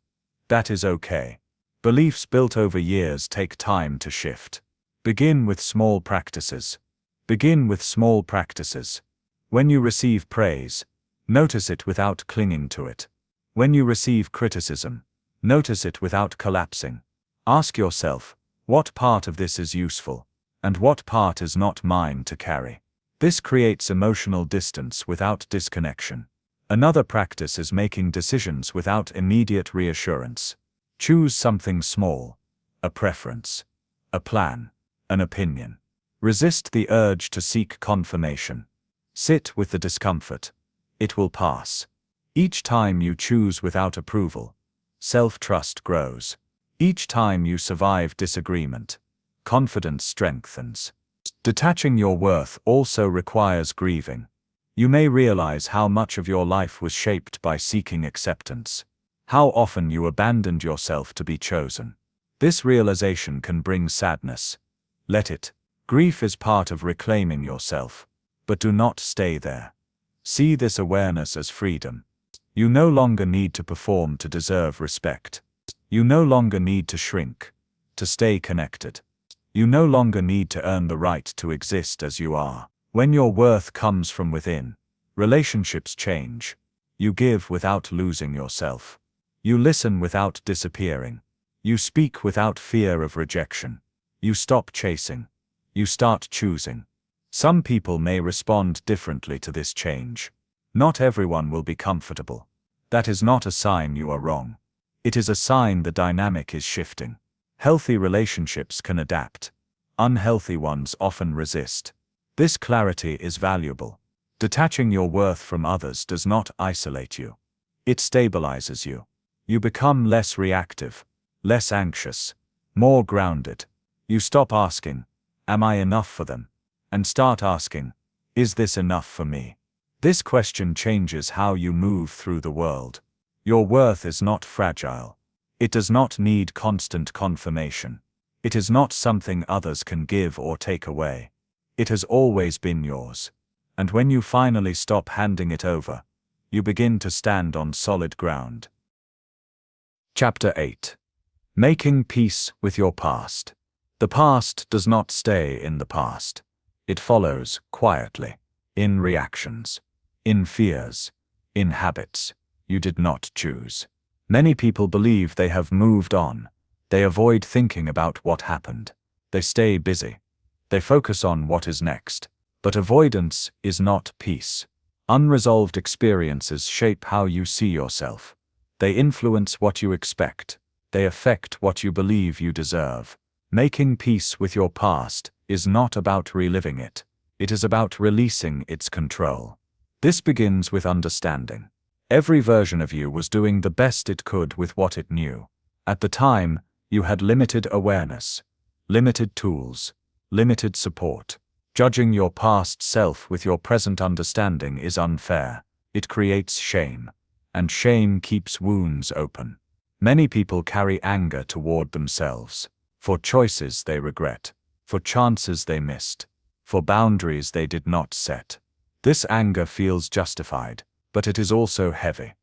That is okay. Beliefs built over years take time to shift. Begin with small practices. Begin with small practices. When you receive praise, notice it without clinging to it. When you receive criticism, notice it without collapsing. Ask yourself, what part of this is useful, and what part is not mine to carry? This creates emotional distance without disconnection. Another practice is making decisions without immediate reassurance. Choose something small, a preference, a plan, an opinion. Resist the urge to seek confirmation. Sit with the discomfort. It will pass. Each time you choose without approval, self-trust grows. Each time you survive disagreement, confidence strengthens. Detaching your worth also requires grieving. You may realize how much of your life was shaped by seeking acceptance. How often you abandoned yourself to be chosen. This realization can bring sadness. Let it. Grief is part of reclaiming yourself. But do not stay there. See this awareness as freedom. You no longer need to perform to deserve respect. You no longer need to shrink to stay connected. You no longer need to earn the right to exist as you are. When your worth comes from within, relationships change. You give without losing yourself. You listen without disappearing. You speak without fear of rejection. You stop chasing. You start choosing. Some people may respond differently to this change. Not everyone will be comfortable. That is not a sign you are wrong. It is a sign the dynamic is shifting. Healthy relationships can adapt. Unhealthy ones often resist. This clarity is valuable. Detaching your worth from others does not isolate you. It stabilizes you. You become less reactive, less anxious, more grounded. You stop asking, "Am I enough for them?" and start asking, "Is this enough for me?" This question changes how you move through the world. Your worth is not fragile. It does not need constant confirmation. It is not something others can give or take away. It has always been yours. And when you finally stop handing it over, you begin to stand on solid ground. Chapter 8. Making Peace with Your Past. The past does not stay in the past. It follows quietly, in reactions, in fears, in habits you did not choose. Many people believe they have moved on. They avoid thinking about what happened. They stay busy. They focus on what is next. But avoidance is not peace. Unresolved experiences shape how you see yourself. They influence what you expect. They affect what you believe you deserve. Making peace with your past is not about reliving it. It is about releasing its control. This begins with understanding. Every version of you was doing the best it could with what it knew. At the time, you had limited awareness, limited tools, limited support. Judging your past self with your present understanding is unfair. It creates shame, and shame keeps wounds open. Many people carry anger toward themselves, for choices they regret, for chances they missed, for boundaries they did not set. This anger feels justified, but it is also heavy.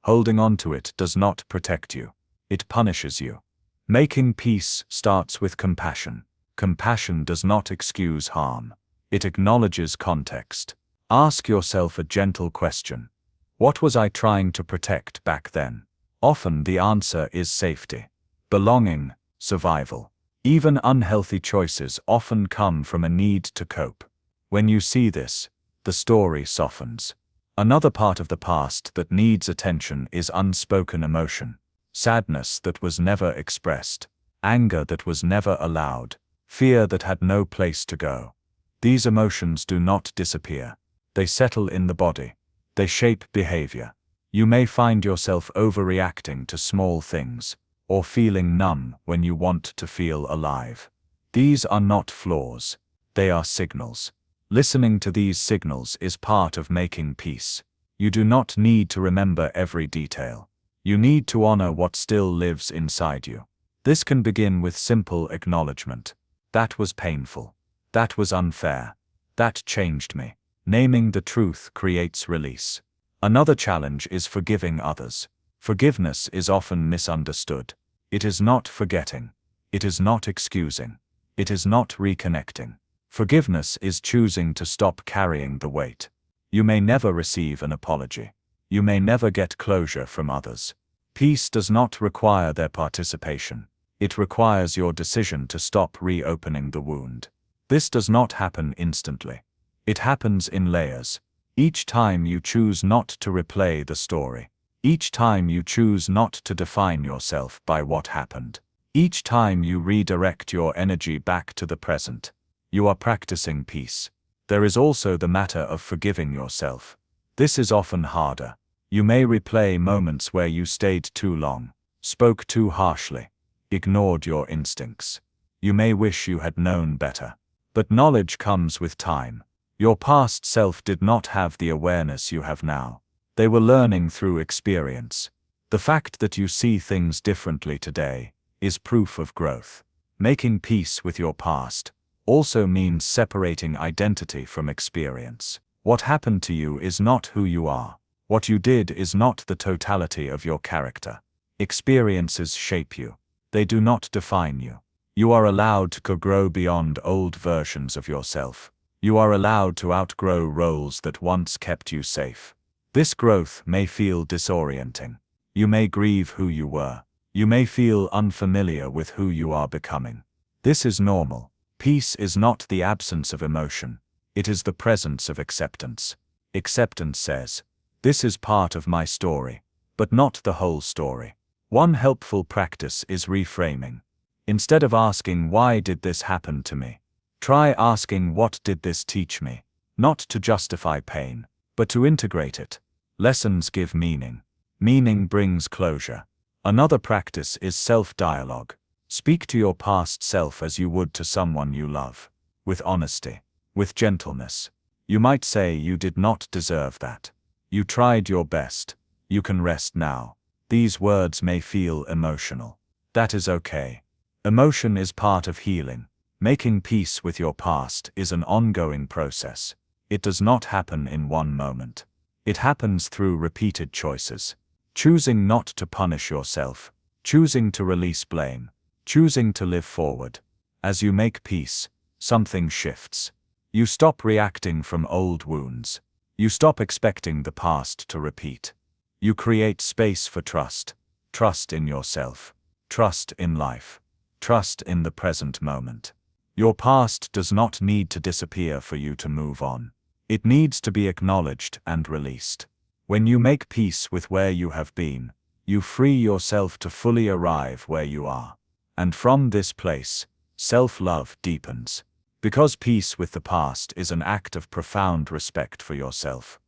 Holding on to it does not protect you. It punishes you. Making peace starts with compassion. Compassion does not excuse harm. It acknowledges context. Ask yourself a gentle question. What was I trying to protect back then? Often the answer is safety, belonging, survival. Even unhealthy choices often come from a need to cope. When you see this, the story softens. Another part of the past that needs attention is unspoken emotion. Sadness that was never expressed. Anger that was never allowed. Fear that had no place to go. These emotions do not disappear. They settle in the body. They shape behavior. You may find yourself overreacting to small things, or feeling numb when you want to feel alive. These are not flaws. They are signals. Listening to these signals is part of making peace. You do not need to remember every detail. You need to honor what still lives inside you. This can begin with simple acknowledgement. That was painful. That was unfair. That changed me. Naming the truth creates release. Another challenge is forgiving others. Forgiveness is often misunderstood. It is not forgetting. It is not excusing. It is not reconnecting. Forgiveness is choosing to stop carrying the weight. You may never receive an apology. You may never get closure from others. Peace does not require their participation. It requires your decision to stop reopening the wound. This does not happen instantly. It happens in layers. Each time you choose not to replay the story. Each time you choose not to define yourself by what happened. Each time you redirect your energy back to the present. You are practicing peace. There is also the matter of forgiving yourself. This is often harder. You may replay moments where you stayed too long, spoke too harshly, ignored your instincts. You may wish you had known better. But knowledge comes with time. Your past self did not have the awareness you have now. They were learning through experience. The fact that you see things differently today is proof of growth. Making peace with your past also means separating identity from experience. What happened to you is not who you are. What you did is not the totality of your character. Experiences shape you. They do not define you. You are allowed to grow beyond old versions of yourself. You are allowed to outgrow roles that once kept you safe. This growth may feel disorienting. You may grieve who you were. You may feel unfamiliar with who you are becoming. This is normal. Peace is not the absence of emotion. It is the presence of acceptance. Acceptance says, "This is part of my story, but not the whole story." One helpful practice is reframing. Instead of asking, "Why did this happen to me?" try asking, "What did this teach me?" Not to justify pain, but to integrate it. Lessons give meaning. Meaning brings closure. Another practice is self-dialogue. Speak to your past self as you would to someone you love. With honesty. With gentleness. You might say, "You did not deserve that. You tried your best. You can rest now." These words may feel emotional. That is okay. Emotion is part of healing. Making peace with your past is an ongoing process. It does not happen in one moment. It happens through repeated choices. Choosing not to punish yourself. Choosing to release blame. Choosing to live forward. As you make peace, something shifts. You stop reacting from old wounds. You stop expecting the past to repeat. You create space for trust. Trust in yourself. Trust in life. Trust in the present moment. Your past does not need to disappear for you to move on. It needs to be acknowledged and released. When you make peace with where you have been, you free yourself to fully arrive where you are. And from this place, self-love deepens. Because peace with the past is an act of profound respect for yourself.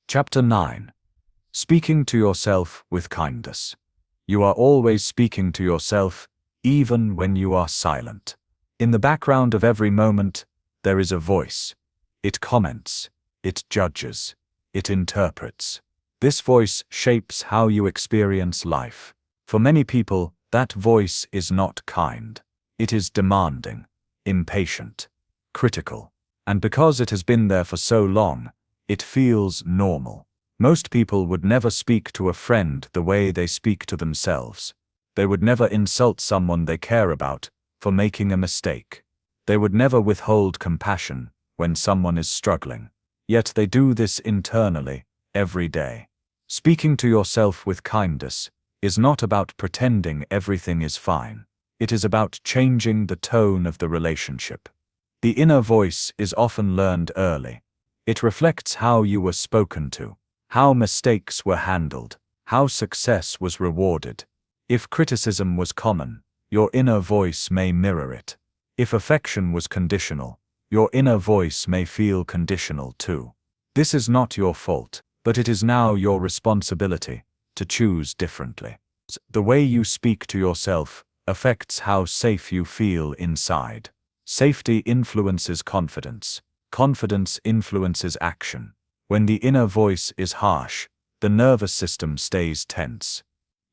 Chapter 9. Speaking to yourself with kindness. You are always speaking to yourself, even when you are silent. In the background of every moment, there is a voice. It comments. It judges. It interprets. This voice shapes how you experience life. For many people, that voice is not kind. It is demanding, impatient, critical. And because it has been there for so long, it feels normal. Most people would never speak to a friend the way they speak to themselves. They would never insult someone they care about for making a mistake. They would never withhold compassion when someone is struggling. Yet they do this internally, every day. Speaking to yourself with kindness is not about pretending everything is fine. It is about changing the tone of the relationship. The inner voice is often learned early. It reflects how you were spoken to, how mistakes were handled, how success was rewarded. If criticism was common, your inner voice may mirror it. If affection was conditional, your inner voice may feel conditional too. This is not your fault, but it is now your responsibility to choose differently. The way you speak to yourself affects how safe you feel inside. Safety influences confidence. Confidence influences action. When the inner voice is harsh, the nervous system stays tense.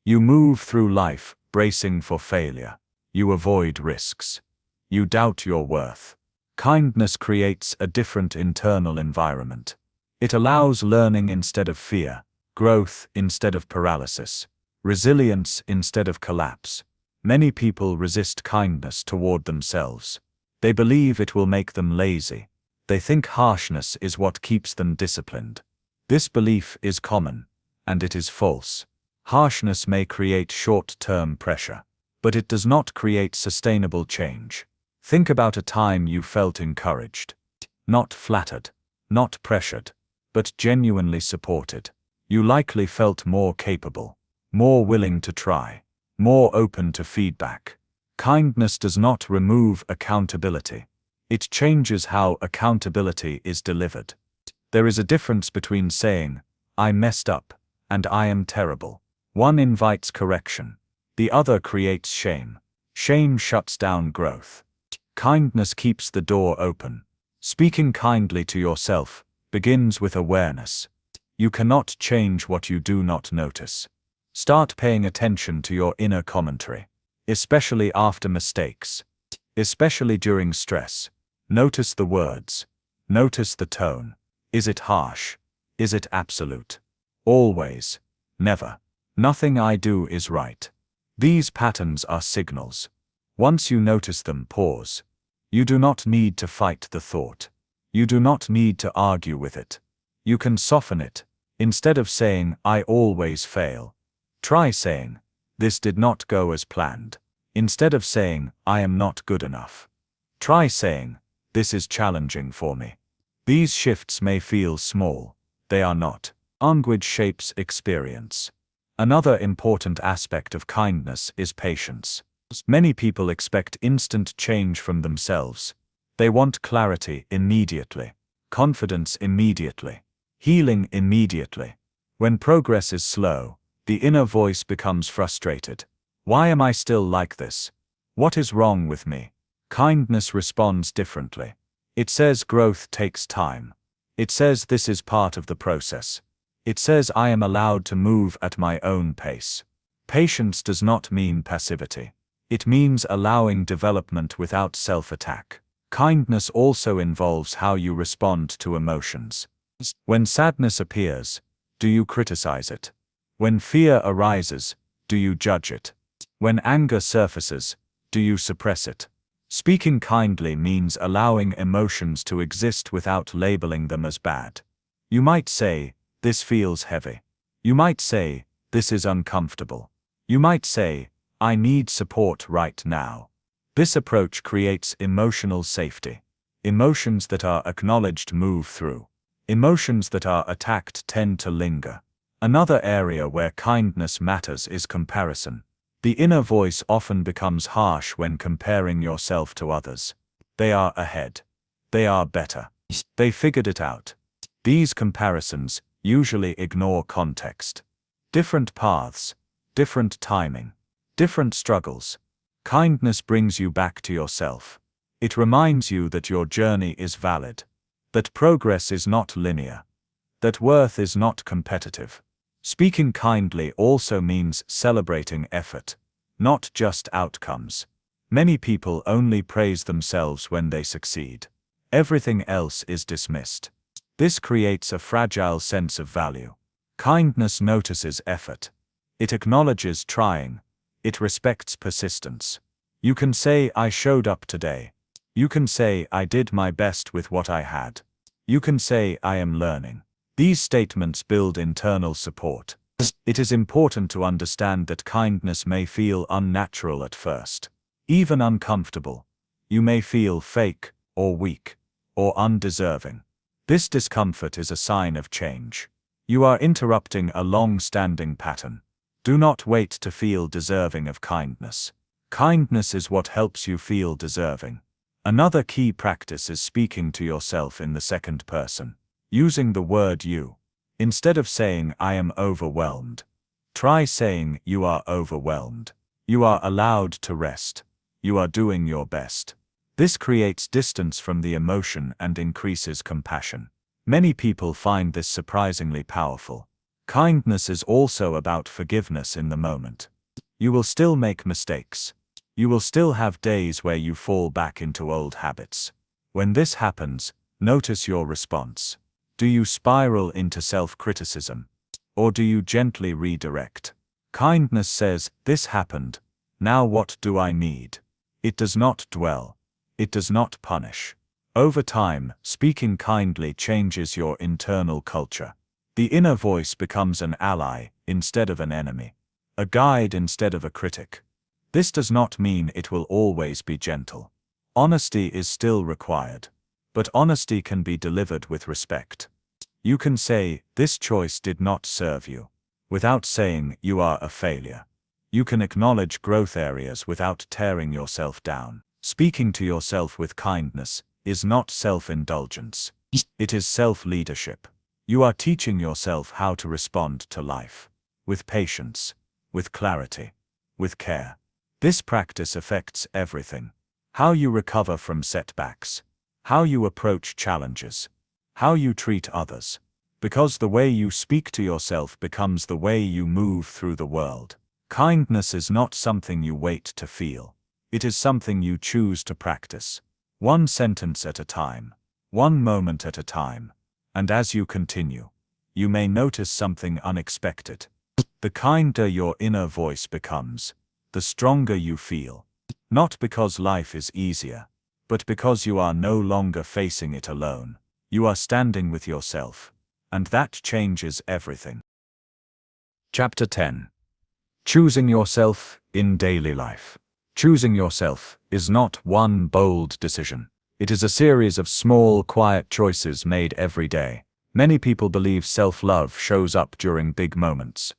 You move through life bracing for failure. You avoid risks. You doubt your worth. Kindness creates a different internal environment. It allows learning instead of fear, growth instead of paralysis, resilience instead of collapse. Many people resist kindness toward themselves. They believe it will make them lazy. They think harshness is what keeps them disciplined. This belief is common, and it is false. Harshness may create short-term pressure, but it does not create sustainable change. Think about a time you felt encouraged. Not flattered, not pressured, but genuinely supported. You likely felt more capable, more willing to try, more open to feedback. Kindness does not remove accountability. It changes how accountability is delivered. There is a difference between saying, "I messed up," and "I am terrible." One invites correction. The other creates shame. Shame shuts down growth. Kindness keeps the door open. Speaking kindly to yourself begins with awareness. You cannot change what you do not notice. Start paying attention to your inner commentary, especially after mistakes, especially during stress. Notice the words. Notice the tone. Is it harsh? Is it absolute? Always. Never. Nothing I do is right. These patterns are signals. Once you notice them, pause. You do not need to fight the thought. You do not need to argue with it. You can soften it. Instead of saying, I always fail, try saying, this did not go as planned. Instead of saying, I am not good enough, try saying, this is challenging for me. These shifts may feel small. They are not. Language shapes experience. Another important aspect of kindness is patience. Many people expect instant change from themselves. They want clarity immediately, confidence immediately, healing immediately. When progress is slow, the inner voice becomes frustrated. Why am I still like this? What is wrong with me? Kindness responds differently. It says growth takes time. It says this is part of the process. It says I am allowed to move at my own pace. Patience does not mean passivity. It means allowing development without self-attack. Kindness also involves how you respond to emotions. When sadness appears, do you criticize it? When fear arises, do you judge it? When anger surfaces, do you suppress it? Speaking kindly means allowing emotions to exist without labeling them as bad. You might say, this feels heavy. You might say, this is uncomfortable. You might say, I need support right now. This approach creates emotional safety. Emotions that are acknowledged move through. Emotions that are attacked tend to linger. Another area where kindness matters is comparison. The inner voice often becomes harsh when comparing yourself to others. They are ahead. They are better. They figured it out. These comparisons usually ignore context. Different paths, different timing, different struggles. Kindness brings you back to yourself. It reminds you that your journey is valid, that progress is not linear, that worth is not competitive. Speaking kindly also means celebrating effort, not just outcomes. Many people only praise themselves when they succeed. Everything else is dismissed. This creates a fragile sense of value. Kindness notices effort. It acknowledges trying. It respects persistence. You can say, I showed up today. You can say, I did my best with what I had. You can say, I am learning. These statements build internal support. It is important to understand that kindness may feel unnatural at first, even uncomfortable. You may feel fake, or weak, or undeserving. This discomfort is a sign of change. You are interrupting a long-standing pattern. Do not wait to feel deserving of kindness. Kindness is what helps you feel deserving. Another key practice is speaking to yourself in the second person, using the word you. Instead of saying, I am overwhelmed, try saying, you are overwhelmed. You are allowed to rest. You are doing your best. This creates distance from the emotion and increases compassion. Many people find this surprisingly powerful. Kindness is also about forgiveness in the moment. You will still make mistakes. You will still have days where you fall back into old habits. When this happens, notice your response. Do you spiral into self-criticism? Or do you gently redirect? Kindness says, this happened. Now what do I need? It does not dwell. It does not punish. Over time, speaking kindly changes your internal culture. The inner voice becomes an ally instead of an enemy, a guide instead of a critic. This does not mean it will always be gentle. Honesty is still required. But honesty can be delivered with respect. You can say, this choice did not serve you, without saying you are a failure. You can acknowledge growth areas without tearing yourself down. Speaking to yourself with kindness is not self-indulgence. It is self-leadership. You are teaching yourself how to respond to life, with patience, with clarity, with care. This practice affects everything. how you recover from setbacks, how you approach challenges, how you treat others. Because the way you speak to yourself becomes the way you move through the world. Kindness is not something you wait to feel. It is something you choose to practice. One sentence at a time, one moment at a time. And as you continue, you may notice something unexpected. The kinder your inner voice becomes, the stronger you feel. Not because life is easier, but because you are no longer facing it alone. You are standing with yourself, and that changes everything. Chapter 10. Choosing yourself in daily life. Choosing yourself is not one bold decision. It is a series of small, quiet choices made every day. Many people believe self-love shows up during big moments.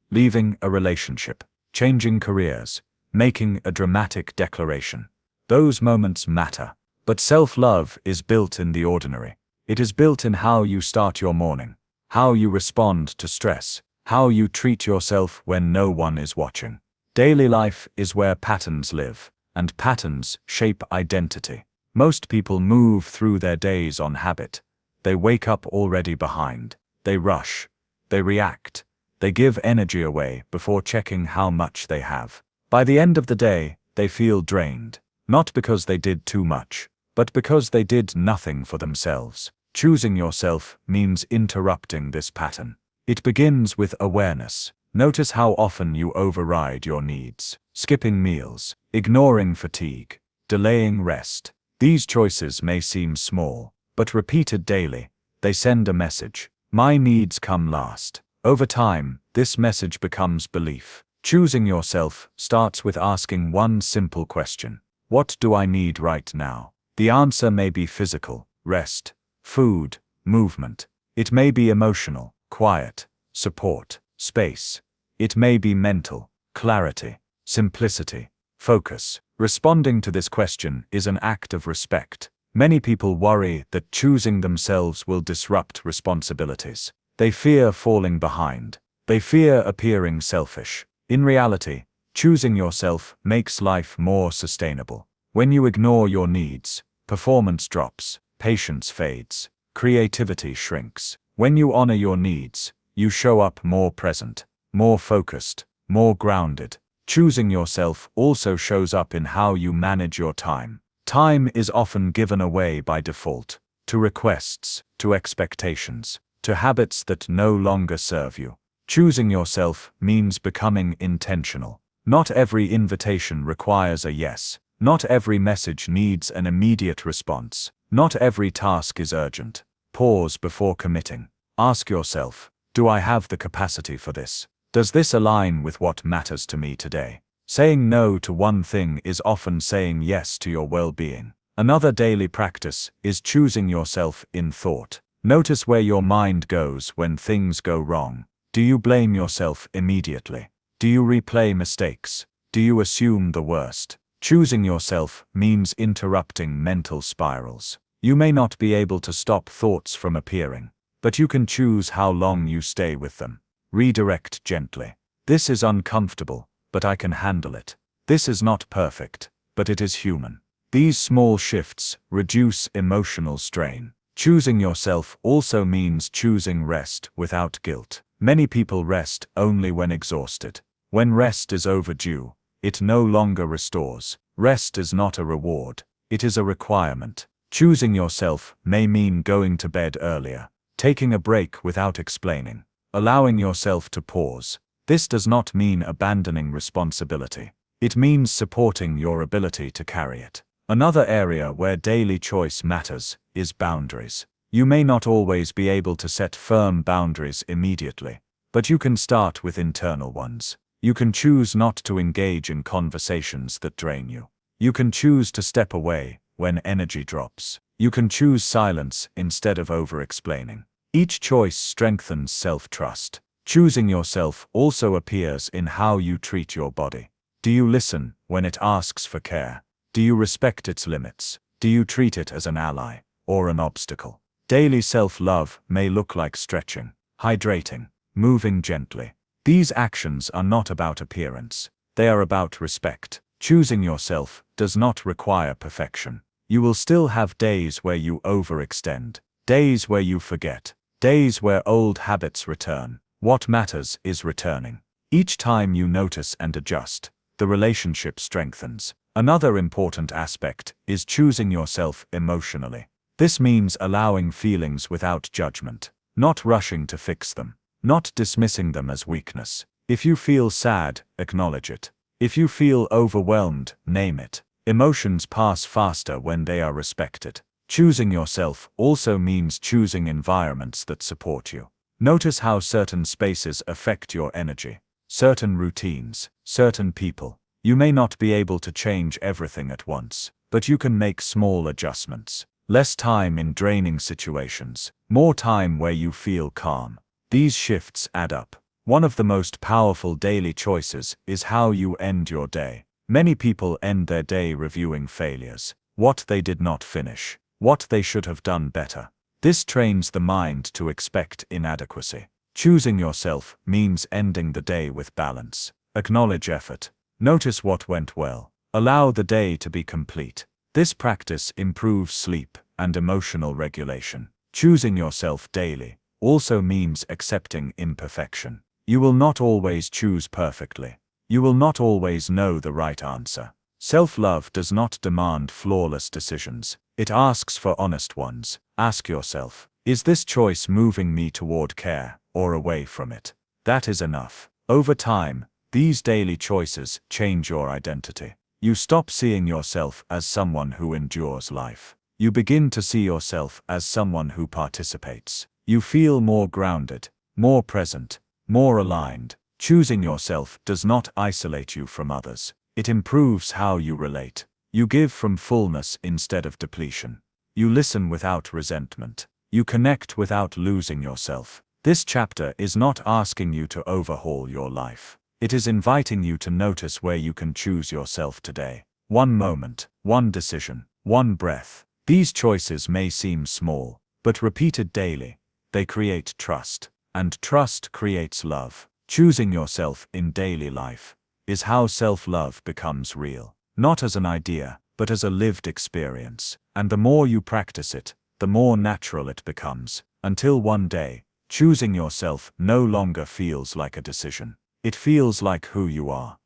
Leaving a relationship, changing careers, making a dramatic declaration. Those moments matter, but self-love is built in the ordinary. It is built in how you start your morning, how you respond to stress, how you treat yourself when no one is watching. Daily life is where patterns live, and patterns shape identity. Most people move through their days on habit. They wake up already behind. They rush. They react. They give energy away before checking how much they have. By the end of the day, they feel drained. Not because they did too much, but because they did nothing for themselves. Choosing yourself means interrupting this pattern. It begins with awareness. Notice how often you override your needs. Skipping meals, ignoring fatigue, delaying rest. These choices may seem small, but repeated daily, they send a message. My needs come last. Over time, this message becomes belief. Choosing yourself starts with asking one simple question. What do I need right now? The answer may be physical, rest, food, movement. It may be emotional, quiet, support, space. It may be mental, clarity, simplicity, focus. Responding to this question is an act of respect. Many people worry that choosing themselves will disrupt responsibilities. They fear falling behind. They fear appearing selfish. In reality, choosing yourself makes life more sustainable. When you ignore your needs, performance drops, patience fades, creativity shrinks. When you honor your needs, you show up more present, more focused, more grounded. Choosing yourself also shows up in how you manage your time. Time is often given away by default, to requests, to expectations, to habits that no longer serve you. Choosing yourself means becoming intentional. Not every invitation requires a yes. Not every message needs an immediate response. Not every task is urgent. Pause before committing. Ask yourself, do I have the capacity for this? Does this align with what matters to me today? Saying no to one thing is often saying yes to your well-being. Another daily practice is choosing yourself in thought. Notice where your mind goes when things go wrong. Do you blame yourself immediately? Do you replay mistakes? Do you assume the worst? Choosing yourself means interrupting mental spirals. You may not be able to stop thoughts from appearing, but you can choose how long you stay with them. Redirect gently. This is uncomfortable, but I can handle it. This is not perfect, but it is human. These small shifts reduce emotional strain. Choosing yourself also means choosing rest without guilt. Many people rest only when exhausted. When rest is overdue, it no longer restores. Rest is not a reward, it is a requirement. Choosing yourself may mean going to bed earlier, taking a break without explaining, allowing yourself to pause. This does not mean abandoning responsibility. It means supporting your ability to carry it. Another area where daily choice matters is boundaries. You may not always be able to set firm boundaries immediately, but you can start with internal ones. You can choose not to engage in conversations that drain you. You can choose to step away when energy drops. You can choose silence instead of over-explaining. Each choice strengthens self-trust. Choosing yourself also appears in how you treat your body. Do you listen when it asks for care? Do you respect its limits? Do you treat it as an ally or an obstacle? Daily self-love may look like stretching, hydrating, moving gently. These actions are not about appearance. They are about respect. Choosing yourself does not require perfection. You will still have days where you overextend, days where you forget, days where old habits return. What matters is returning. Each time you notice and adjust, the relationship strengthens. Another important aspect is choosing yourself emotionally. This means allowing feelings without judgment, not rushing to fix them, not dismissing them as weakness. If you feel sad, acknowledge it. If you feel overwhelmed, name it. Emotions pass faster when they are respected. Choosing yourself also means choosing environments that support you. Notice how certain spaces affect your energy, certain routines, certain people. You may not be able to change everything at once, but you can make small adjustments. Less time in draining situations, more time where you feel calm. These shifts add up. One of the most powerful daily choices is how you end your day. Many people end their day reviewing failures, what they did not finish, what they should have done better. This trains the mind to expect inadequacy. Choosing yourself means ending the day with balance. Acknowledge effort. Notice what went well. Allow the day to be complete. This practice improves sleep and emotional regulation. Choosing yourself daily also means accepting imperfection. You will not always choose perfectly. You will not always know the right answer. Self-love does not demand flawless decisions. It asks for honest ones. Ask yourself, is this choice moving me toward care or away from it? That is enough. Over time, these daily choices change your identity. You stop seeing yourself as someone who endures life. You begin to see yourself as someone who participates. You feel more grounded, more present, more aligned. Choosing yourself does not isolate you from others. It improves how you relate. You give from fullness instead of depletion. You listen without resentment. You connect without losing yourself. This chapter is not asking you to overhaul your life. It is inviting you to notice where you can choose yourself today. One moment, one decision, one breath. These choices may seem small, but repeated daily, they create trust. And trust creates love. Choosing yourself in daily life is how self-love becomes real. Not as an idea, but as a lived experience. And the more you practice it, the more natural it becomes. Until one day, choosing yourself no longer feels like a decision. It feels like who you are.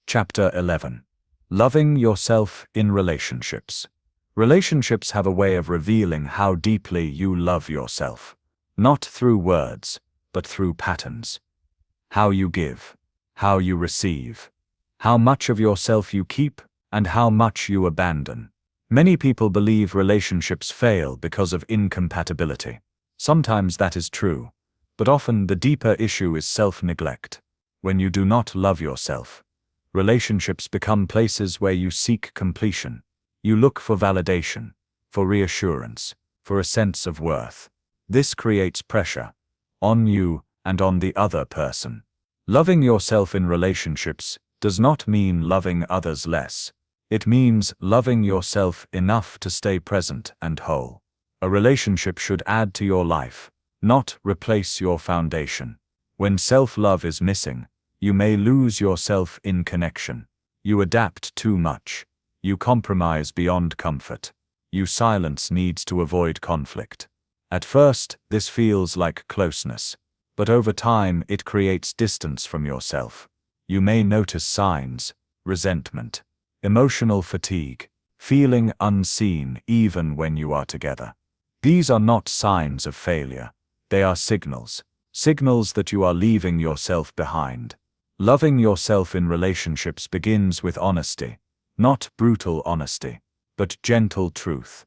Chapter 11. Loving yourself in relationships. Relationships have a way of revealing how deeply you love yourself. Not through words, but through patterns. How you give, how you receive, how much of yourself you keep, and how much you abandon. Many people believe relationships fail because of incompatibility. Sometimes that is true, but often the deeper issue is self-neglect. When you do not love yourself, relationships become places where you seek completion. You look for validation, for reassurance, for a sense of worth. This creates pressure on you and on the other person. Loving yourself in relationships does not mean loving others less. It means loving yourself enough to stay present and whole. A relationship should add to your life, not replace your foundation. When self-love is missing, you may lose yourself in connection. You adapt too much. You compromise beyond comfort. You silence needs to avoid conflict. At first, this feels like closeness, but over time it creates distance from yourself. You may notice signs, resentment, emotional fatigue, feeling unseen even when you are together. These are not signs of failure. They are signals. Signals that you are leaving yourself behind. Loving yourself in relationships begins with honesty. Not brutal honesty, but gentle truth.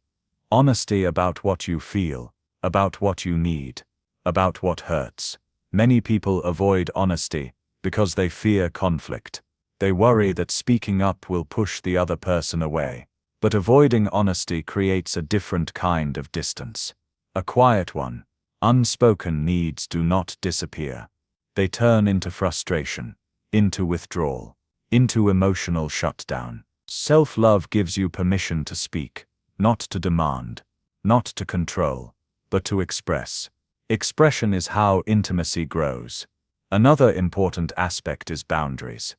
Honesty about what you feel, about what you need, about what hurts. Many people avoid honesty because they fear conflict. They worry that speaking up will push the other person away. But avoiding honesty creates a different kind of distance. A quiet one. Unspoken needs do not disappear. They turn into frustration, into withdrawal, into emotional shutdown. Self-love gives you permission to speak, not to demand, not to control, but to express. Expression is how intimacy grows. Another important aspect is boundaries.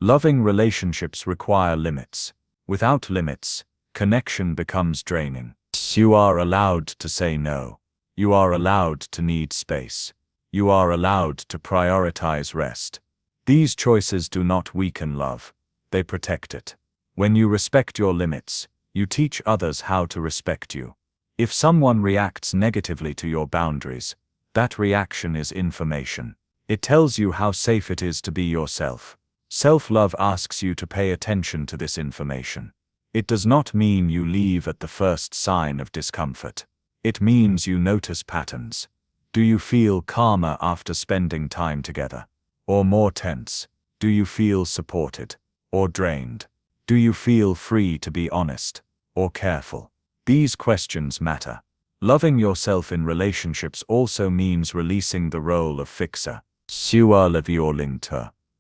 Loving relationships require limits. Without limits, connection becomes draining. You are allowed to say no. You are allowed to need space. You are allowed to prioritize rest. These choices do not weaken love. They protect it. When you respect your limits, you teach others how to respect you. If someone reacts negatively to your boundaries, that reaction is information. It tells you how safe it is to be yourself. Self-love asks you to pay attention to this information. It does not mean you leave at the first sign of discomfort. It means you notice patterns. Do you feel calmer after spending time together? Or more tense? Do you feel supported? Or drained? Do you feel free to be honest? Or careful? These questions matter. Loving yourself in relationships also means releasing the role of fixer.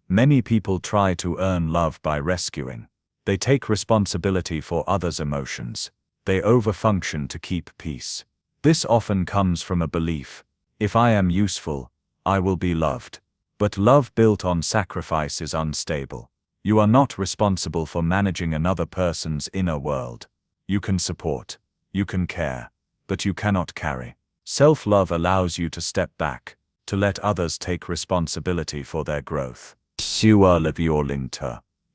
Many people try to earn love by rescuing. They take responsibility for others' emotions. They overfunction to keep peace. This often comes from a belief: if I am useful, I will be loved. But love built on sacrifice is unstable. You are not responsible for managing another person's inner world. You can support, you can care, but you cannot carry. Self-love allows you to step back, to let others take responsibility for their growth.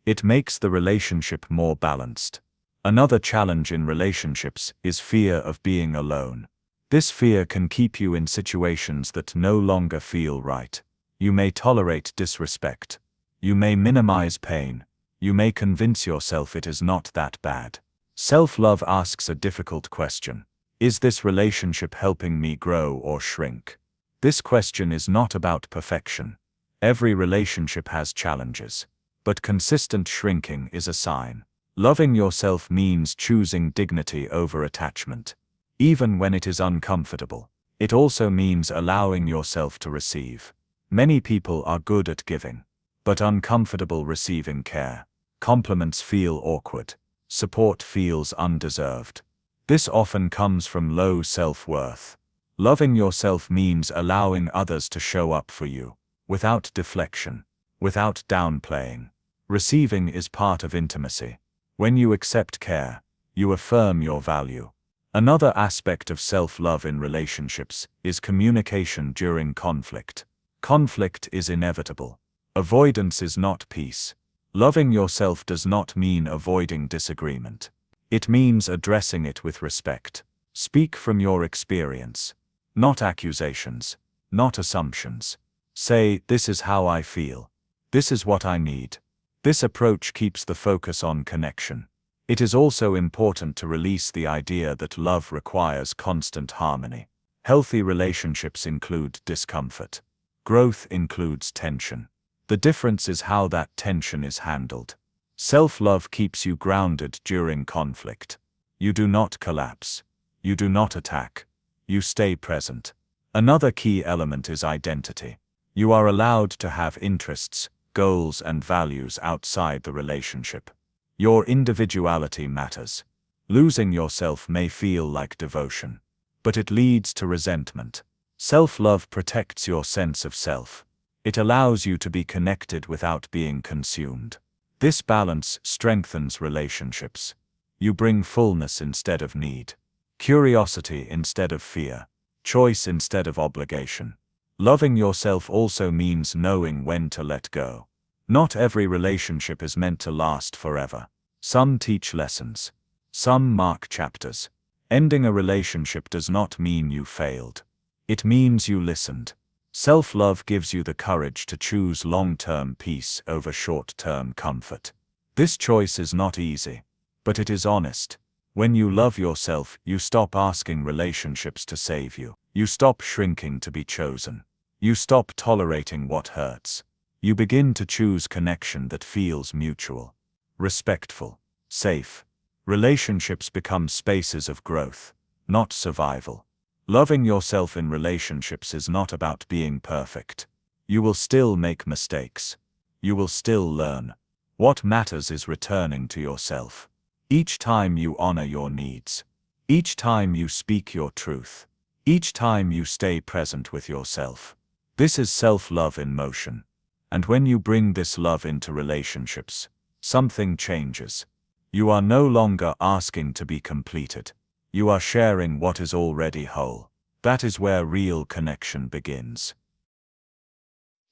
It makes the relationship more balanced. Another challenge in relationships is fear of being alone. This fear can keep you in situations that no longer feel right. You may tolerate disrespect. You may minimize pain. You may convince yourself it is not that bad. Self-love asks a difficult question. Is this relationship helping me grow or shrink? This question is not about perfection. Every relationship has challenges. But consistent shrinking is a sign. Loving yourself means choosing dignity over attachment. Even when it is uncomfortable. It also means allowing yourself to receive. Many people are good at giving, but uncomfortable receiving care. Compliments feel awkward. Support feels undeserved. This often comes from low self-worth. Loving yourself means allowing others to show up for you, without deflection, without downplaying. Receiving is part of intimacy. When you accept care, you affirm your value. Another aspect of self-love in relationships is communication during conflict. Conflict is inevitable. Avoidance is not peace. Loving yourself does not mean avoiding disagreement. It means addressing it with respect. Speak from your experience. Not accusations. Not assumptions. Say, this is how I feel. This is what I need. This approach keeps the focus on connection. It is also important to release the idea that love requires constant harmony. Healthy relationships include discomfort. Growth includes tension. The difference is how that tension is handled. Self-love keeps you grounded during conflict. You do not collapse. You do not attack. You stay present. Another key element is identity. You are allowed to have interests, goals, and values outside the relationship. Your individuality matters. Losing yourself may feel like devotion, but it leads to resentment. Self-love protects your sense of self. It allows you to be connected without being consumed. This balance strengthens relationships. You bring fullness instead of need, curiosity instead of fear, choice instead of obligation. Loving yourself also means knowing when to let go. Not every relationship is meant to last forever. Some teach lessons. Some mark chapters. Ending a relationship does not mean you failed. It means you listened. Self-love gives you the courage to choose long-term peace over short-term comfort. This choice is not easy, but it is honest. When you love yourself, you stop asking relationships to save you. You stop shrinking to be chosen. You stop tolerating what hurts. You begin to choose connection that feels mutual, respectful, safe. Relationships become spaces of growth, not survival. Loving yourself in relationships is not about being perfect. You will still make mistakes. You will still learn. What matters is returning to yourself. Each time you honor your needs. Each time you speak your truth. Each time you stay present with yourself. This is self-love in motion. And when you bring this love into relationships, something changes. You are no longer asking to be completed. You are sharing what is already whole. That is where real connection begins.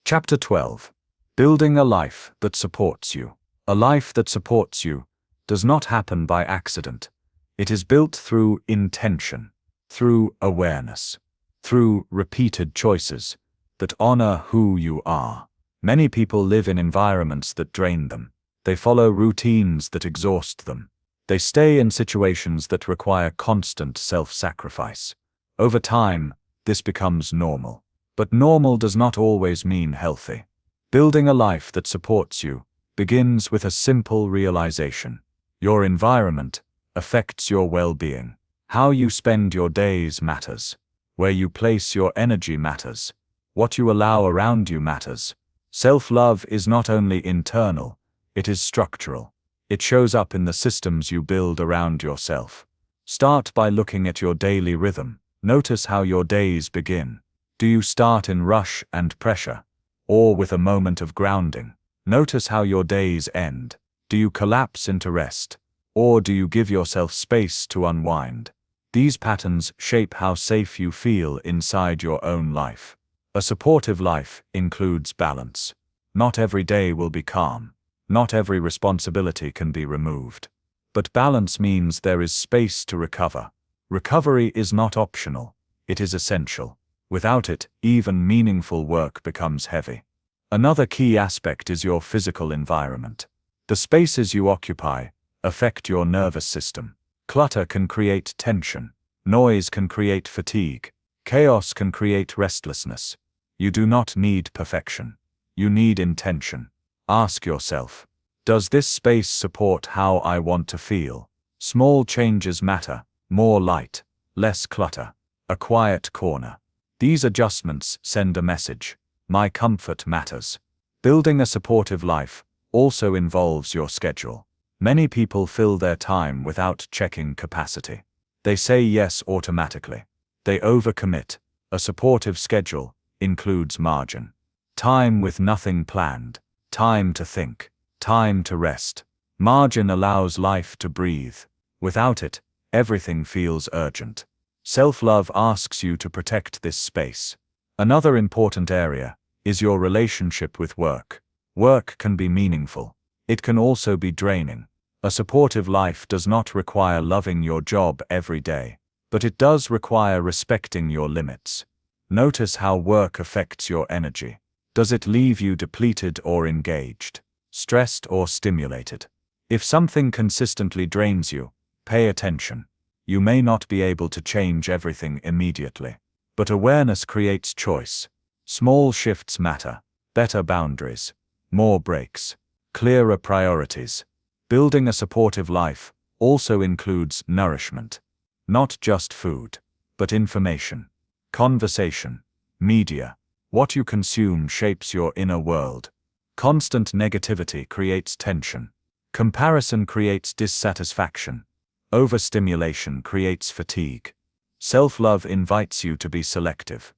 Chapter 12. Building a life that supports you. A life that supports you does not happen by accident. It is built through intention, through awareness, through repeated choices that honor who you are. Many people live in environments that drain them. They follow routines that exhaust them. They stay in situations that require constant self-sacrifice. Over time, this becomes normal. But normal does not always mean healthy. Building a life that supports you begins with a simple realization. Your environment affects your well-being. How you spend your days matters. Where you place your energy matters. What you allow around you matters. Self-love is not only internal, it is structural. It shows up in the systems you build around yourself. Start by looking at your daily rhythm. Notice how your days begin. Do you start in rush and pressure, or with a moment of grounding? Notice how your days end. Do you collapse into rest, or do you give yourself space to unwind? These patterns shape how safe you feel inside your own life. A supportive life includes balance. Not every day will be calm. Not every responsibility can be removed. But balance means there is space to recover. Recovery is not optional. It is essential. Without it, even meaningful work becomes heavy. Another key aspect is your physical environment. The spaces you occupy affect your nervous system. Clutter can create tension. Noise can create fatigue. Chaos can create restlessness. You do not need perfection. You need intention. Ask yourself, does this space support how I want to feel? Small changes matter. More light, less clutter, a quiet corner. These adjustments send a message. My comfort matters. Building a supportive life also involves your schedule. Many people fill their time without checking capacity. They say yes automatically. They overcommit. A supportive schedule includes margin. Time with nothing planned. Time to think. Time to rest. Margin allows life to breathe. Without it, everything feels urgent. Self-love asks you to protect this space. Another important area is your relationship with work. Work can be meaningful. It can also be draining. A supportive life does not require loving your job every day, but it does require respecting your limits. Notice how work affects your energy. Does it leave you depleted or engaged, stressed or stimulated? If something consistently drains you, pay attention. You may not be able to change everything immediately, but awareness creates choice. Small shifts matter. Better boundaries, more breaks, clearer priorities. Building a supportive life also includes nourishment. Not just food, but information, conversation, media. What you consume shapes your inner world. Constant negativity creates tension. Comparison creates dissatisfaction. Overstimulation creates fatigue. Self-love invites you to be selective.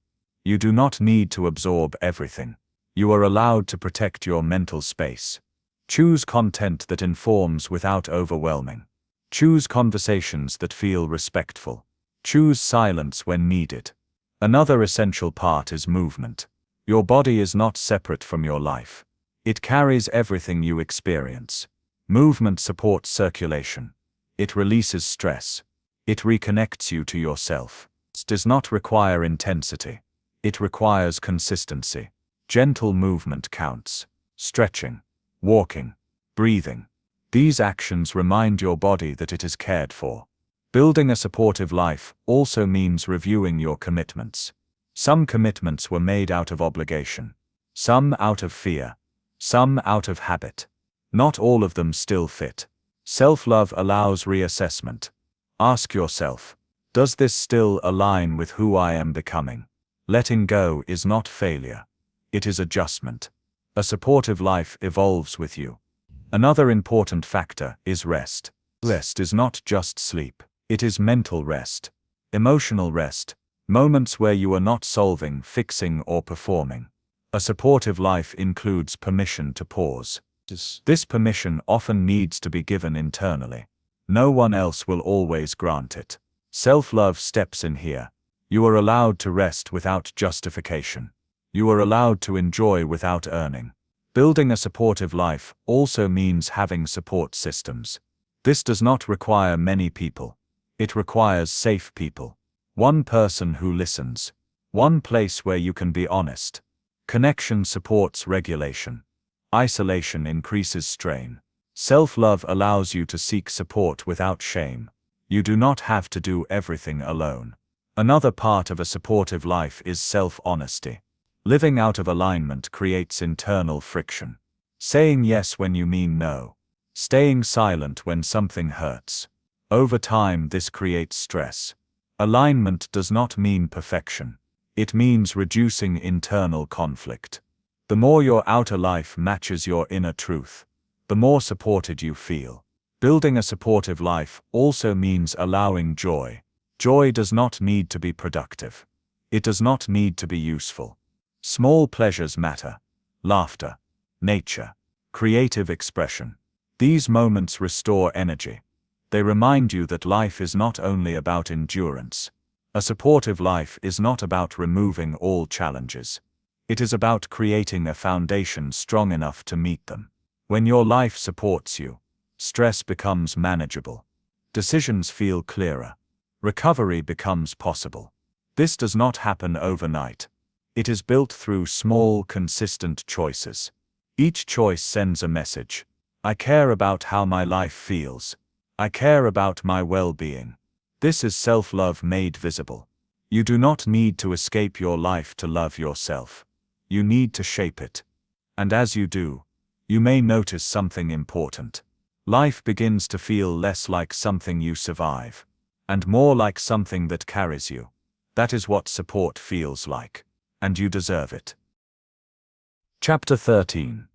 You do not need to absorb everything. You are allowed to protect your mental space. Choose content that informs without overwhelming. Choose conversations that feel respectful. Choose silence when needed. Another essential part is movement. Your body is not separate from your life. It carries everything you experience. Movement supports circulation. It releases stress. It reconnects you to yourself. It does not require intensity. It requires consistency. Gentle movement counts. Stretching, walking, breathing. These actions remind your body that it is cared for. Building a supportive life also means reviewing your commitments. Some commitments were made out of obligation. Some out of fear. Some out of habit. Not all of them still fit. Self-love allows reassessment. Ask yourself, does this still align with who I am becoming? Letting go is not failure. It is adjustment. A supportive life evolves with you. Another important factor is rest. Rest is not just sleep. It is mental rest. Emotional rest. Moments where you are not solving, fixing, or performing. A supportive life includes permission to pause. This permission often needs to be given internally. No one else will always grant it. Self-love steps in here. You are allowed to rest without justification. You are allowed to enjoy without earning. Building a supportive life also means having support systems. This does not require many people. It requires safe people. One person who listens. One place where you can be honest. Connection supports regulation. Isolation increases strain. Self-love allows you to seek support without shame. You do not have to do everything alone. Another part of a supportive life is self-honesty. Living out of alignment creates internal friction. Saying yes when you mean no. Staying silent when something hurts. Over time, this creates stress. Alignment does not mean perfection. It means reducing internal conflict. The more your outer life matches your inner truth, the more supported you feel. Building a supportive life also means allowing joy. Joy does not need to be productive. It does not need to be useful. Small pleasures matter. Laughter, nature, creative expression. These moments restore energy. They remind you that life is not only about endurance. A supportive life is not about removing all challenges. It is about creating a foundation strong enough to meet them. When your life supports you, stress becomes manageable. Decisions feel clearer. Recovery becomes possible. This does not happen overnight. It is built through small, consistent choices. Each choice sends a message. I care about how my life feels. I care about my well-being. This is self-love made visible. You do not need to escape your life to love yourself. You need to shape it. And as you do, you may notice something important. Life begins to feel less like something you survive, and more like something that carries you. That is what support feels like, and you deserve it. Chapter 13.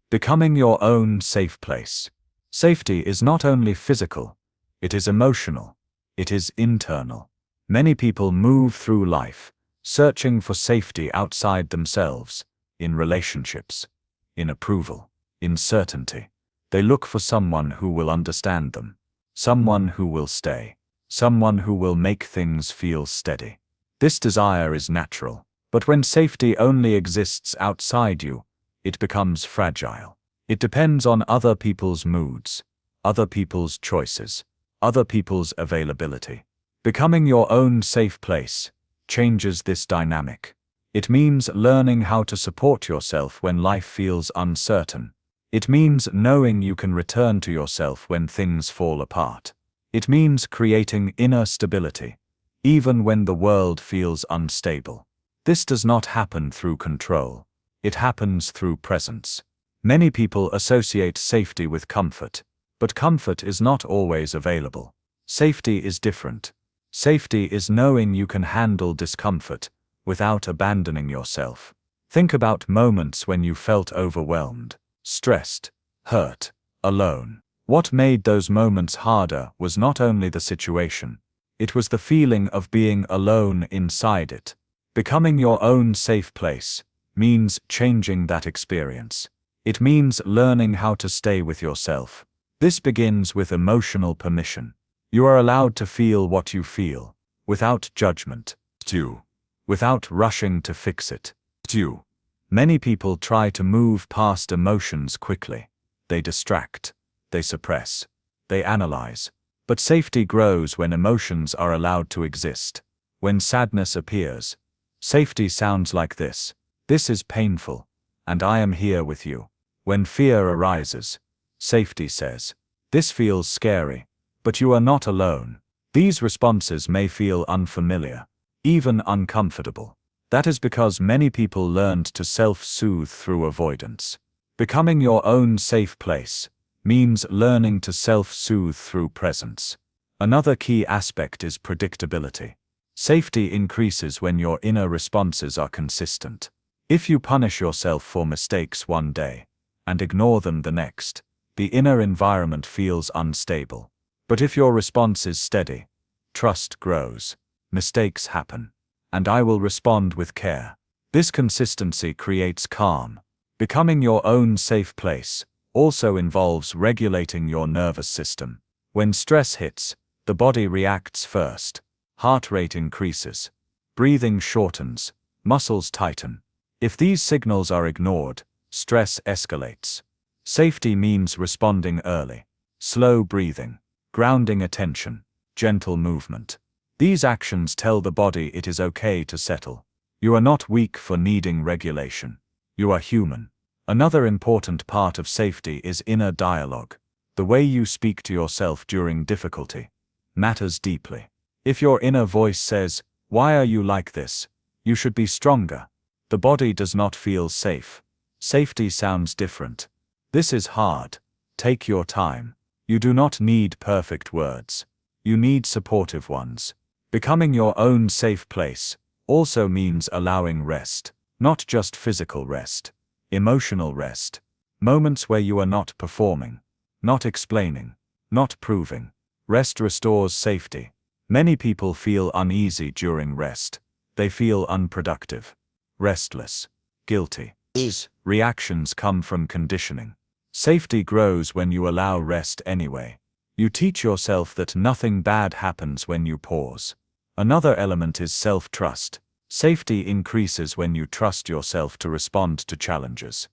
Becoming your own safe place. Safety is not only physical, it is emotional, it is internal. Many people move through life, searching for safety outside themselves, in relationships, in approval, in certainty. They look for someone who will understand them, someone who will stay, someone who will make things feel steady. This desire is natural, but when safety only exists outside you, it becomes fragile. It depends on other people's moods, other people's choices, other people's availability. Becoming your own safe place changes this dynamic. It means learning how to support yourself when life feels uncertain. It means knowing you can return to yourself when things fall apart. It means creating inner stability, even when the world feels unstable. This does not happen through control. It happens through presence. Many people associate safety with comfort, but comfort is not always available. Safety is different. Safety is knowing you can handle discomfort without abandoning yourself. Think about moments when you felt overwhelmed, stressed, hurt, alone. What made those moments harder was not only the situation, it was the feeling of being alone inside it. Becoming your own safe place means changing that experience. It means learning how to stay with yourself. This begins with emotional permission. You are allowed to feel what you feel, without judgment. 2. Without rushing to fix it. 2. Many people try to move past emotions quickly. They distract, they suppress, they analyze. But safety grows when emotions are allowed to exist. When sadness appears, safety sounds like this. This is painful, and I am here with you. When fear arises, safety says, this feels scary, but you are not alone. These responses may feel unfamiliar, even uncomfortable. That is because many people learned to self-soothe through avoidance. Becoming your own safe place means learning to self-soothe through presence. Another key aspect is predictability. Safety increases when your inner responses are consistent. If you punish yourself for mistakes one day and ignore them the next, the inner environment feels unstable. But if your response is steady, trust grows, mistakes happen, and I will respond with care. This consistency creates calm. Becoming your own safe place also involves regulating your nervous system. When stress hits, the body reacts first. Heart rate increases. Breathing shortens. Muscles tighten. If these signals are ignored, stress escalates. Safety means responding early. Slow breathing. Grounding attention. Gentle movement. These actions tell the body it is okay to settle. You are not weak for needing regulation. You are human. Another important part of safety is inner dialogue. The way you speak to yourself during difficulty matters deeply. If your inner voice says, "Why are you like this? You should be stronger," the body does not feel safe. Safety sounds different. This is hard. Take your time. You do not need perfect words. You need supportive ones. Becoming your own safe place also means allowing rest, not just physical rest, emotional rest. Moments where you are not performing, not explaining, not proving. Rest restores safety. Many people feel uneasy during rest. They feel unproductive, restless, guilty. These reactions come from conditioning. Safety grows when you allow rest anyway. You teach yourself that nothing bad happens when you pause. Another element is self-trust. Safety increases when you trust yourself to respond to challenges.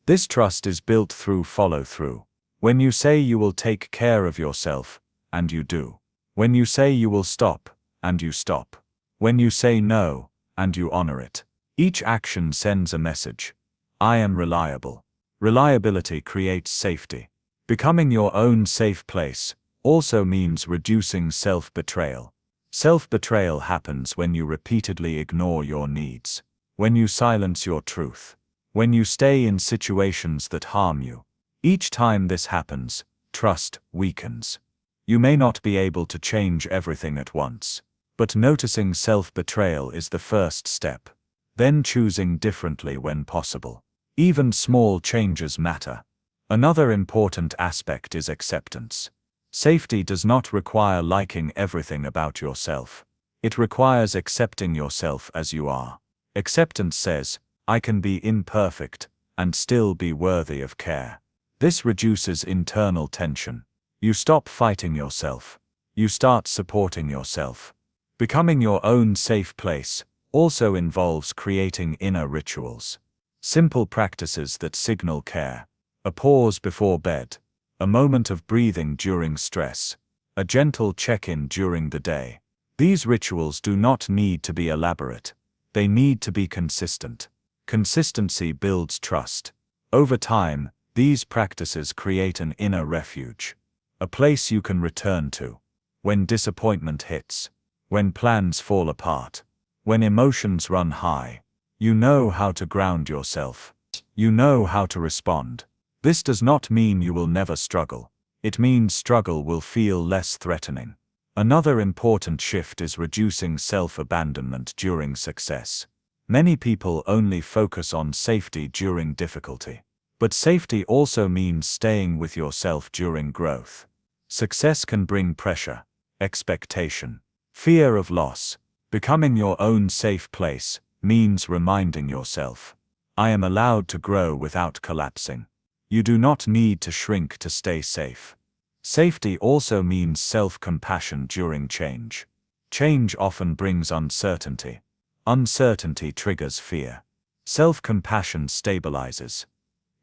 This trust is built through follow-through. When you say you will take care of yourself, and you do. When you say you will stop, and you stop. When you say no, and you honor it. Each action sends a message. I am reliable. Reliability creates safety. Becoming your own safe place also means reducing self-betrayal. Self-betrayal happens when you repeatedly ignore your needs, when you silence your truth, when you stay in situations that harm you. Each time this happens, trust weakens. You may not be able to change everything at once, but noticing self-betrayal is the first step. Then choosing differently when possible. Even small changes matter. Another important aspect is acceptance. Safety does not require liking everything about yourself. It requires accepting yourself as you are. Acceptance says, I can be imperfect and still be worthy of care. This reduces internal tension. You stop fighting yourself. You start supporting yourself. Becoming your own safe place also involves creating inner rituals. Simple practices that signal care. A pause before bed. A moment of breathing during stress. A gentle check-in during the day. These rituals do not need to be elaborate. They need to be consistent. Consistency builds trust. Over time, these practices create an inner refuge. A place you can return to. When disappointment hits. When plans fall apart. When emotions run high. You know how to ground yourself. You know how to respond. This does not mean you will never struggle. It means struggle will feel less threatening. Another important shift is reducing self-abandonment during success. Many people only focus on safety during difficulty. But safety also means staying with yourself during growth. Success can bring pressure, expectation, fear of loss. Becoming your own safe place means reminding yourself, I am allowed to grow without collapsing. You do not need to shrink to stay safe. Safety also means self-compassion during change. Change often brings uncertainty. Uncertainty triggers fear. Self-compassion stabilizes.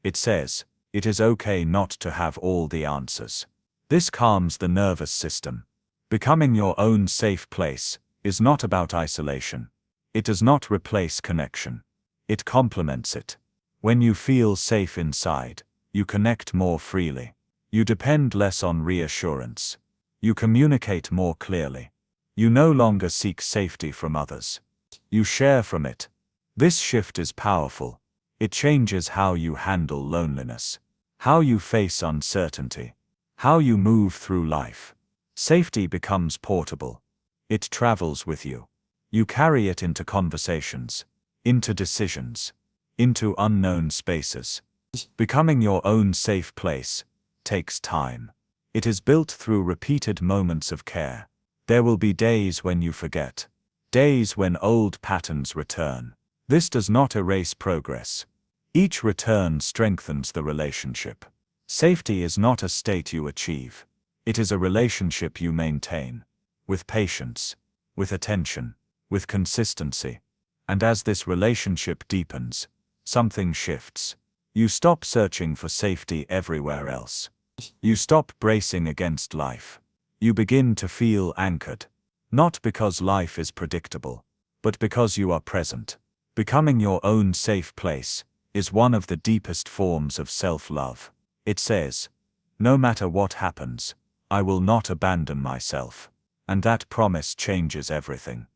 It says, it is okay not to have all the answers. This calms the nervous system. Becoming your own safe place is not about isolation. It does not replace connection. It complements it. When you feel safe inside, you connect more freely. You depend less on reassurance. You communicate more clearly. You no longer seek safety from others. You share from it. This shift is powerful. It changes how you handle loneliness, how you face uncertainty, how you move through life. Safety becomes portable. It travels with you. You carry it into conversations, into decisions, into unknown spaces. Becoming your own safe place takes time. It is built through repeated moments of care. There will be days when you forget. Days when old patterns return. This does not erase progress. Each return strengthens the relationship. Safety is not a state you achieve. It is a relationship you maintain, with patience, with attention, with consistency. And as this relationship deepens, something shifts. You stop searching for safety everywhere else. You stop bracing against life. You begin to feel anchored. Not because life is predictable, but because you are present. Becoming your own safe place is one of the deepest forms of self-love. It says, "No matter what happens, I will not abandon myself." And that promise changes everything.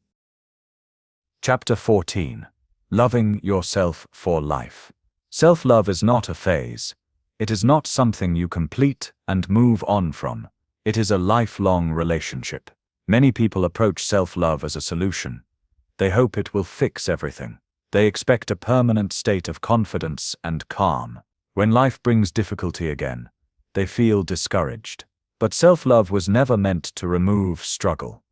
Chapter 14. Loving yourself for life. Self-love is not a phase. It is not something you complete and move on from. It is a lifelong relationship. Many people approach self-love as a solution. They hope it will fix everything. They expect a permanent state of confidence and calm. When life brings difficulty again, they feel discouraged. But self-love was never meant to remove struggle.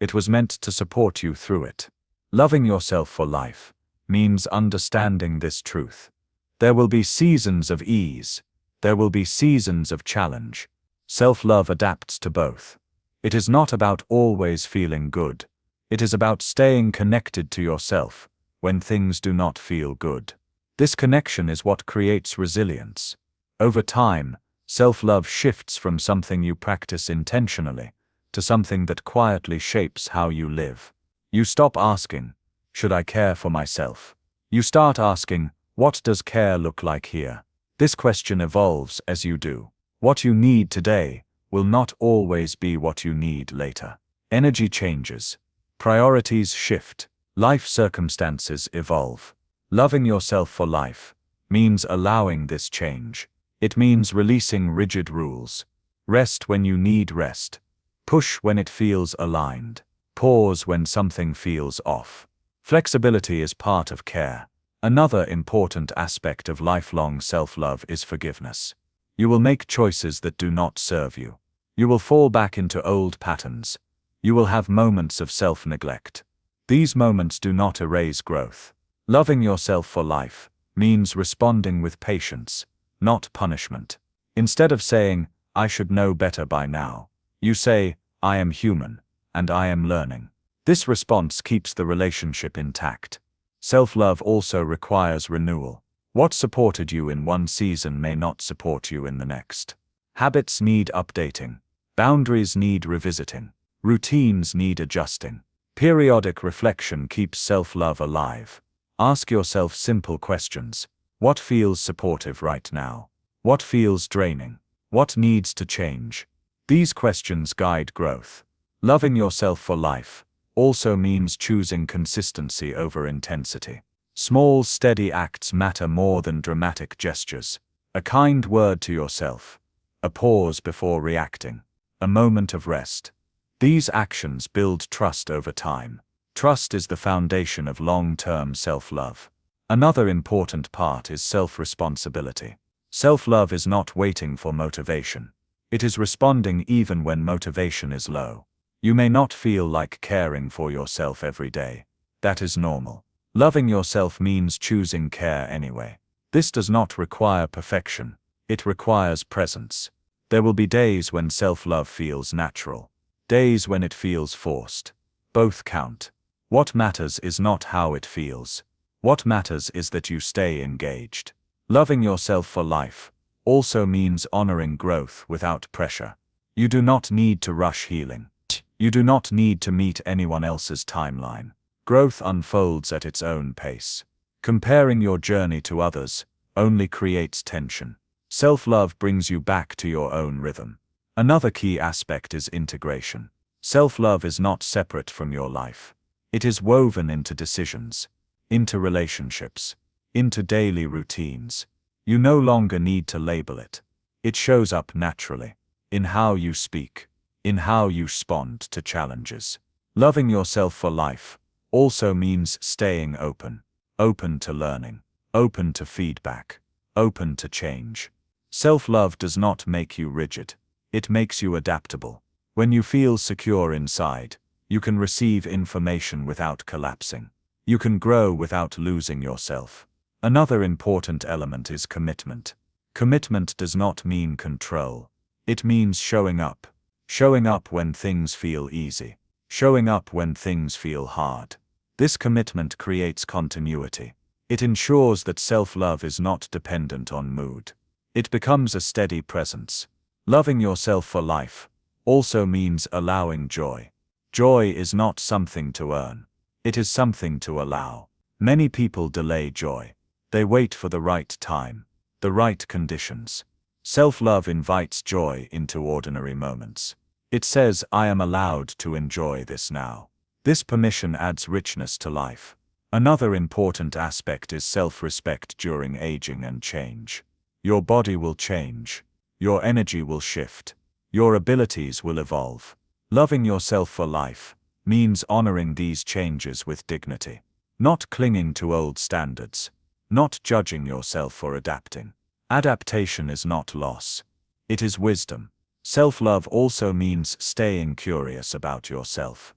It was meant to support you through it. Loving yourself for life means understanding this truth. There will be seasons of ease. There will be seasons of challenge. Self-love adapts to both. It is not about always feeling good. It is about staying connected to yourself when things do not feel good. This connection is what creates resilience. Over time, self-love shifts from something you practice intentionally to something that quietly shapes how you live. You stop asking, "Should I care for myself?" You start asking, "What does care look like here?" This question evolves as you do. What you need today will not always be what you need later. Energy changes. Priorities shift. Life circumstances evolve. Loving yourself for life means allowing this change. It means releasing rigid rules. Rest when you need rest. Push when it feels aligned. Pause when something feels off. Flexibility is part of care. Another important aspect of lifelong self-love is forgiveness. You will make choices that do not serve you. You will fall back into old patterns. You will have moments of self-neglect. These moments do not erase growth. Loving yourself for life means responding with patience, not punishment. Instead of saying, "I should know better by now," you say, "I am human, and I am learning." This response keeps the relationship intact. Self-love also requires renewal. What supported you in one season may not support you in the next. Habits need updating. Boundaries need revisiting. Routines need adjusting. Periodic reflection keeps self-love alive. Ask yourself simple questions. What feels supportive right now? What feels draining? What needs to change? These questions guide growth. Loving yourself for life also means choosing consistency over intensity. Small, steady acts matter more than dramatic gestures. A kind word to yourself. A pause before reacting. A moment of rest. These actions build trust over time. Trust is the foundation of long-term self-love. Another important part is self-responsibility. Self-love is not waiting for motivation. It is responding even when motivation is low. You may not feel like caring for yourself every day. That is normal. Loving yourself means choosing care anyway. This does not require perfection. It requires presence. There will be days when self-love feels natural. Days when it feels forced. Both count. What matters is not how it feels. What matters is that you stay engaged. Loving yourself for life also means honoring growth without pressure. You do not need to rush healing. You do not need to meet anyone else's timeline. Growth unfolds at its own pace. Comparing your journey to others only creates tension. Self-love brings you back to your own rhythm. Another key aspect is integration. Self-love is not separate from your life. It is woven into decisions, into relationships, into daily routines. You no longer need to label it. It shows up naturally, in how you speak, in how you respond to challenges. Loving yourself for life also means staying open. Open to learning, open to feedback, open to change. Self-love does not make you rigid. It makes you adaptable. When you feel secure inside, you can receive information without collapsing. You can grow without losing yourself. Another important element is commitment. Commitment does not mean control. It means showing up. Showing up when things feel easy. Showing up when things feel hard. This commitment creates continuity. It ensures that self-love is not dependent on mood. It becomes a steady presence. Loving yourself for life also means allowing joy. Joy is not something to earn. It is something to allow. Many people delay joy. They wait for the right time, the right conditions. Self-love invites joy into ordinary moments. It says, I am allowed to enjoy this now. This permission adds richness to life. Another important aspect is self-respect during aging and change. Your body will change. Your energy will shift. Your abilities will evolve. Loving yourself for life means honoring these changes with dignity. Not clinging to old standards. Not judging yourself for adapting. Adaptation is not loss. It is wisdom. Self-love also means staying curious about yourself.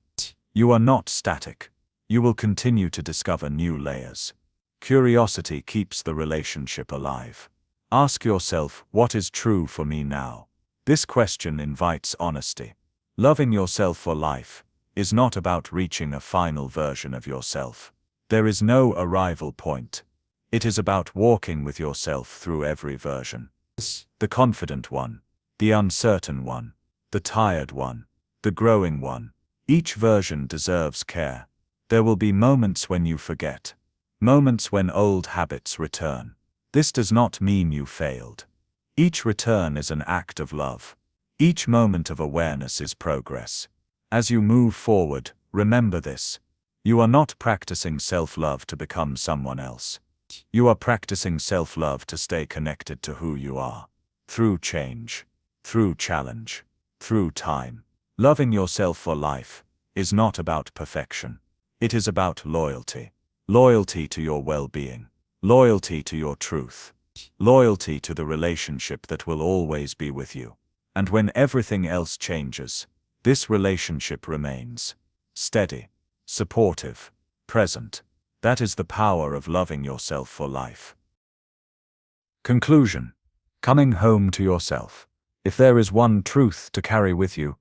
You are not static. You will continue to discover new layers. Curiosity keeps the relationship alive. Ask yourself, what is true for me now? This question invites honesty. Loving yourself for life is not about reaching a final version of yourself. There is no arrival point. It is about walking with yourself through every version. The confident one, the uncertain one, the tired one, the growing one. Each version deserves care. There will be moments when you forget. Moments when old habits return. This does not mean you failed. Each return is an act of love. Each moment of awareness is progress. As you move forward, remember this. You are not practicing self-love to become someone else. You are practicing self-love to stay connected to who you are. Through change, through challenge, through time. Loving yourself for life is not about perfection. It is about loyalty. Loyalty to your well-being. Loyalty to your truth. Loyalty to the relationship that will always be with you. And when everything else changes, this relationship remains. Steady, supportive, present. That is the power of loving yourself for life. Conclusion. Coming home to yourself. If there is one truth to carry with you,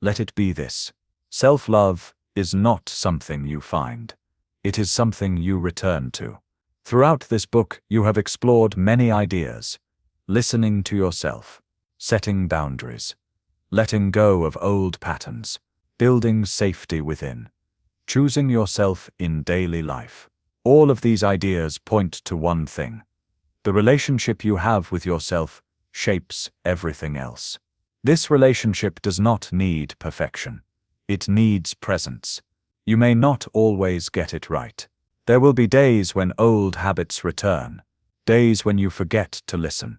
let it be this. Self-love is not something you find. It is something you return to. Throughout this book, you have explored many ideas. Listening to yourself. Setting boundaries. Letting go of old patterns. Building safety within. Choosing yourself in daily life. All of these ideas point to one thing. The relationship you have with yourself shapes everything else. This relationship does not need perfection. It needs presence. You may not always get it right. There will be days when old habits return. Days when you forget to listen.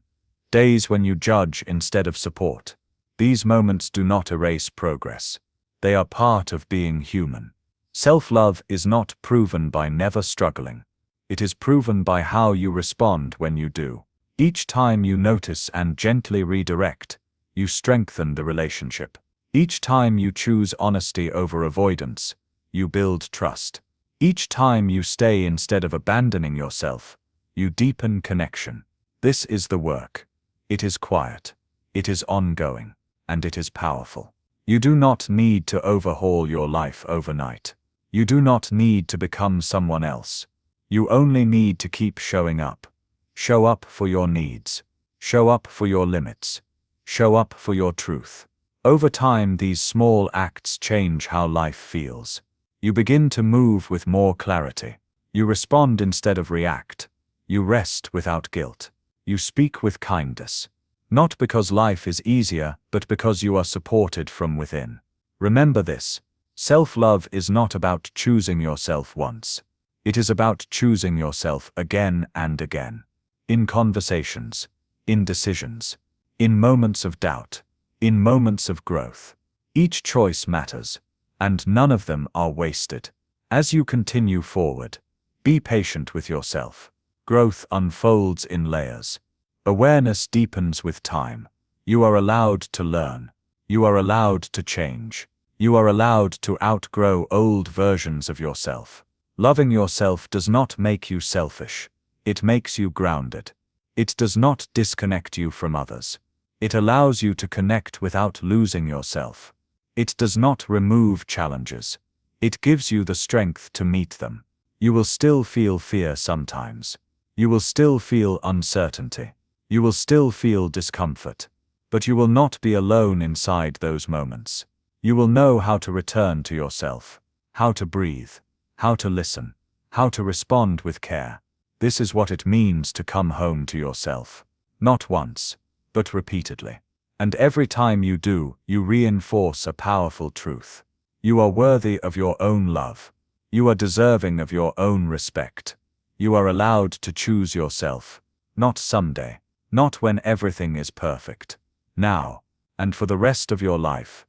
Days when you judge instead of support. These moments do not erase progress. They are part of being human. Self-love is not proven by never struggling. It is proven by how you respond when you do. Each time you notice and gently redirect, you strengthen the relationship. Each time you choose honesty over avoidance, you build trust. Each time you stay instead of abandoning yourself, you deepen connection. This is the work. It is quiet. It is ongoing. And it is powerful. You do not need to overhaul your life overnight. You do not need to become someone else. You only need to keep showing up. Show up for your needs. Show up for your limits. Show up for your truth. Over time, these small acts change how life feels. You begin to move with more clarity. You respond instead of react. You rest without guilt. You speak with kindness. Not because life is easier, but because you are supported from within. Remember this. Self-love is not about choosing yourself once. It is about choosing yourself again and again. In conversations, in decisions, in moments of doubt, in moments of growth. Each choice matters, and none of them are wasted. As you continue forward, be patient with yourself. Growth unfolds in layers. Awareness deepens with time. You are allowed to learn. You are allowed to change. You are allowed to outgrow old versions of yourself. Loving yourself does not make you selfish. It makes you grounded. It does not disconnect you from others. It allows you to connect without losing yourself. It does not remove challenges. It gives you the strength to meet them. You will still feel fear sometimes. You will still feel uncertainty. You will still feel discomfort. But you will not be alone inside those moments. You will know how to return to yourself, how to breathe, how to listen, how to respond with care. This is what it means to come home to yourself. Not once, but repeatedly. And every time you do, you reinforce a powerful truth. You are worthy of your own love. You are deserving of your own respect. You are allowed to choose yourself. Not someday. Not when everything is perfect. Now. And for the rest of your life.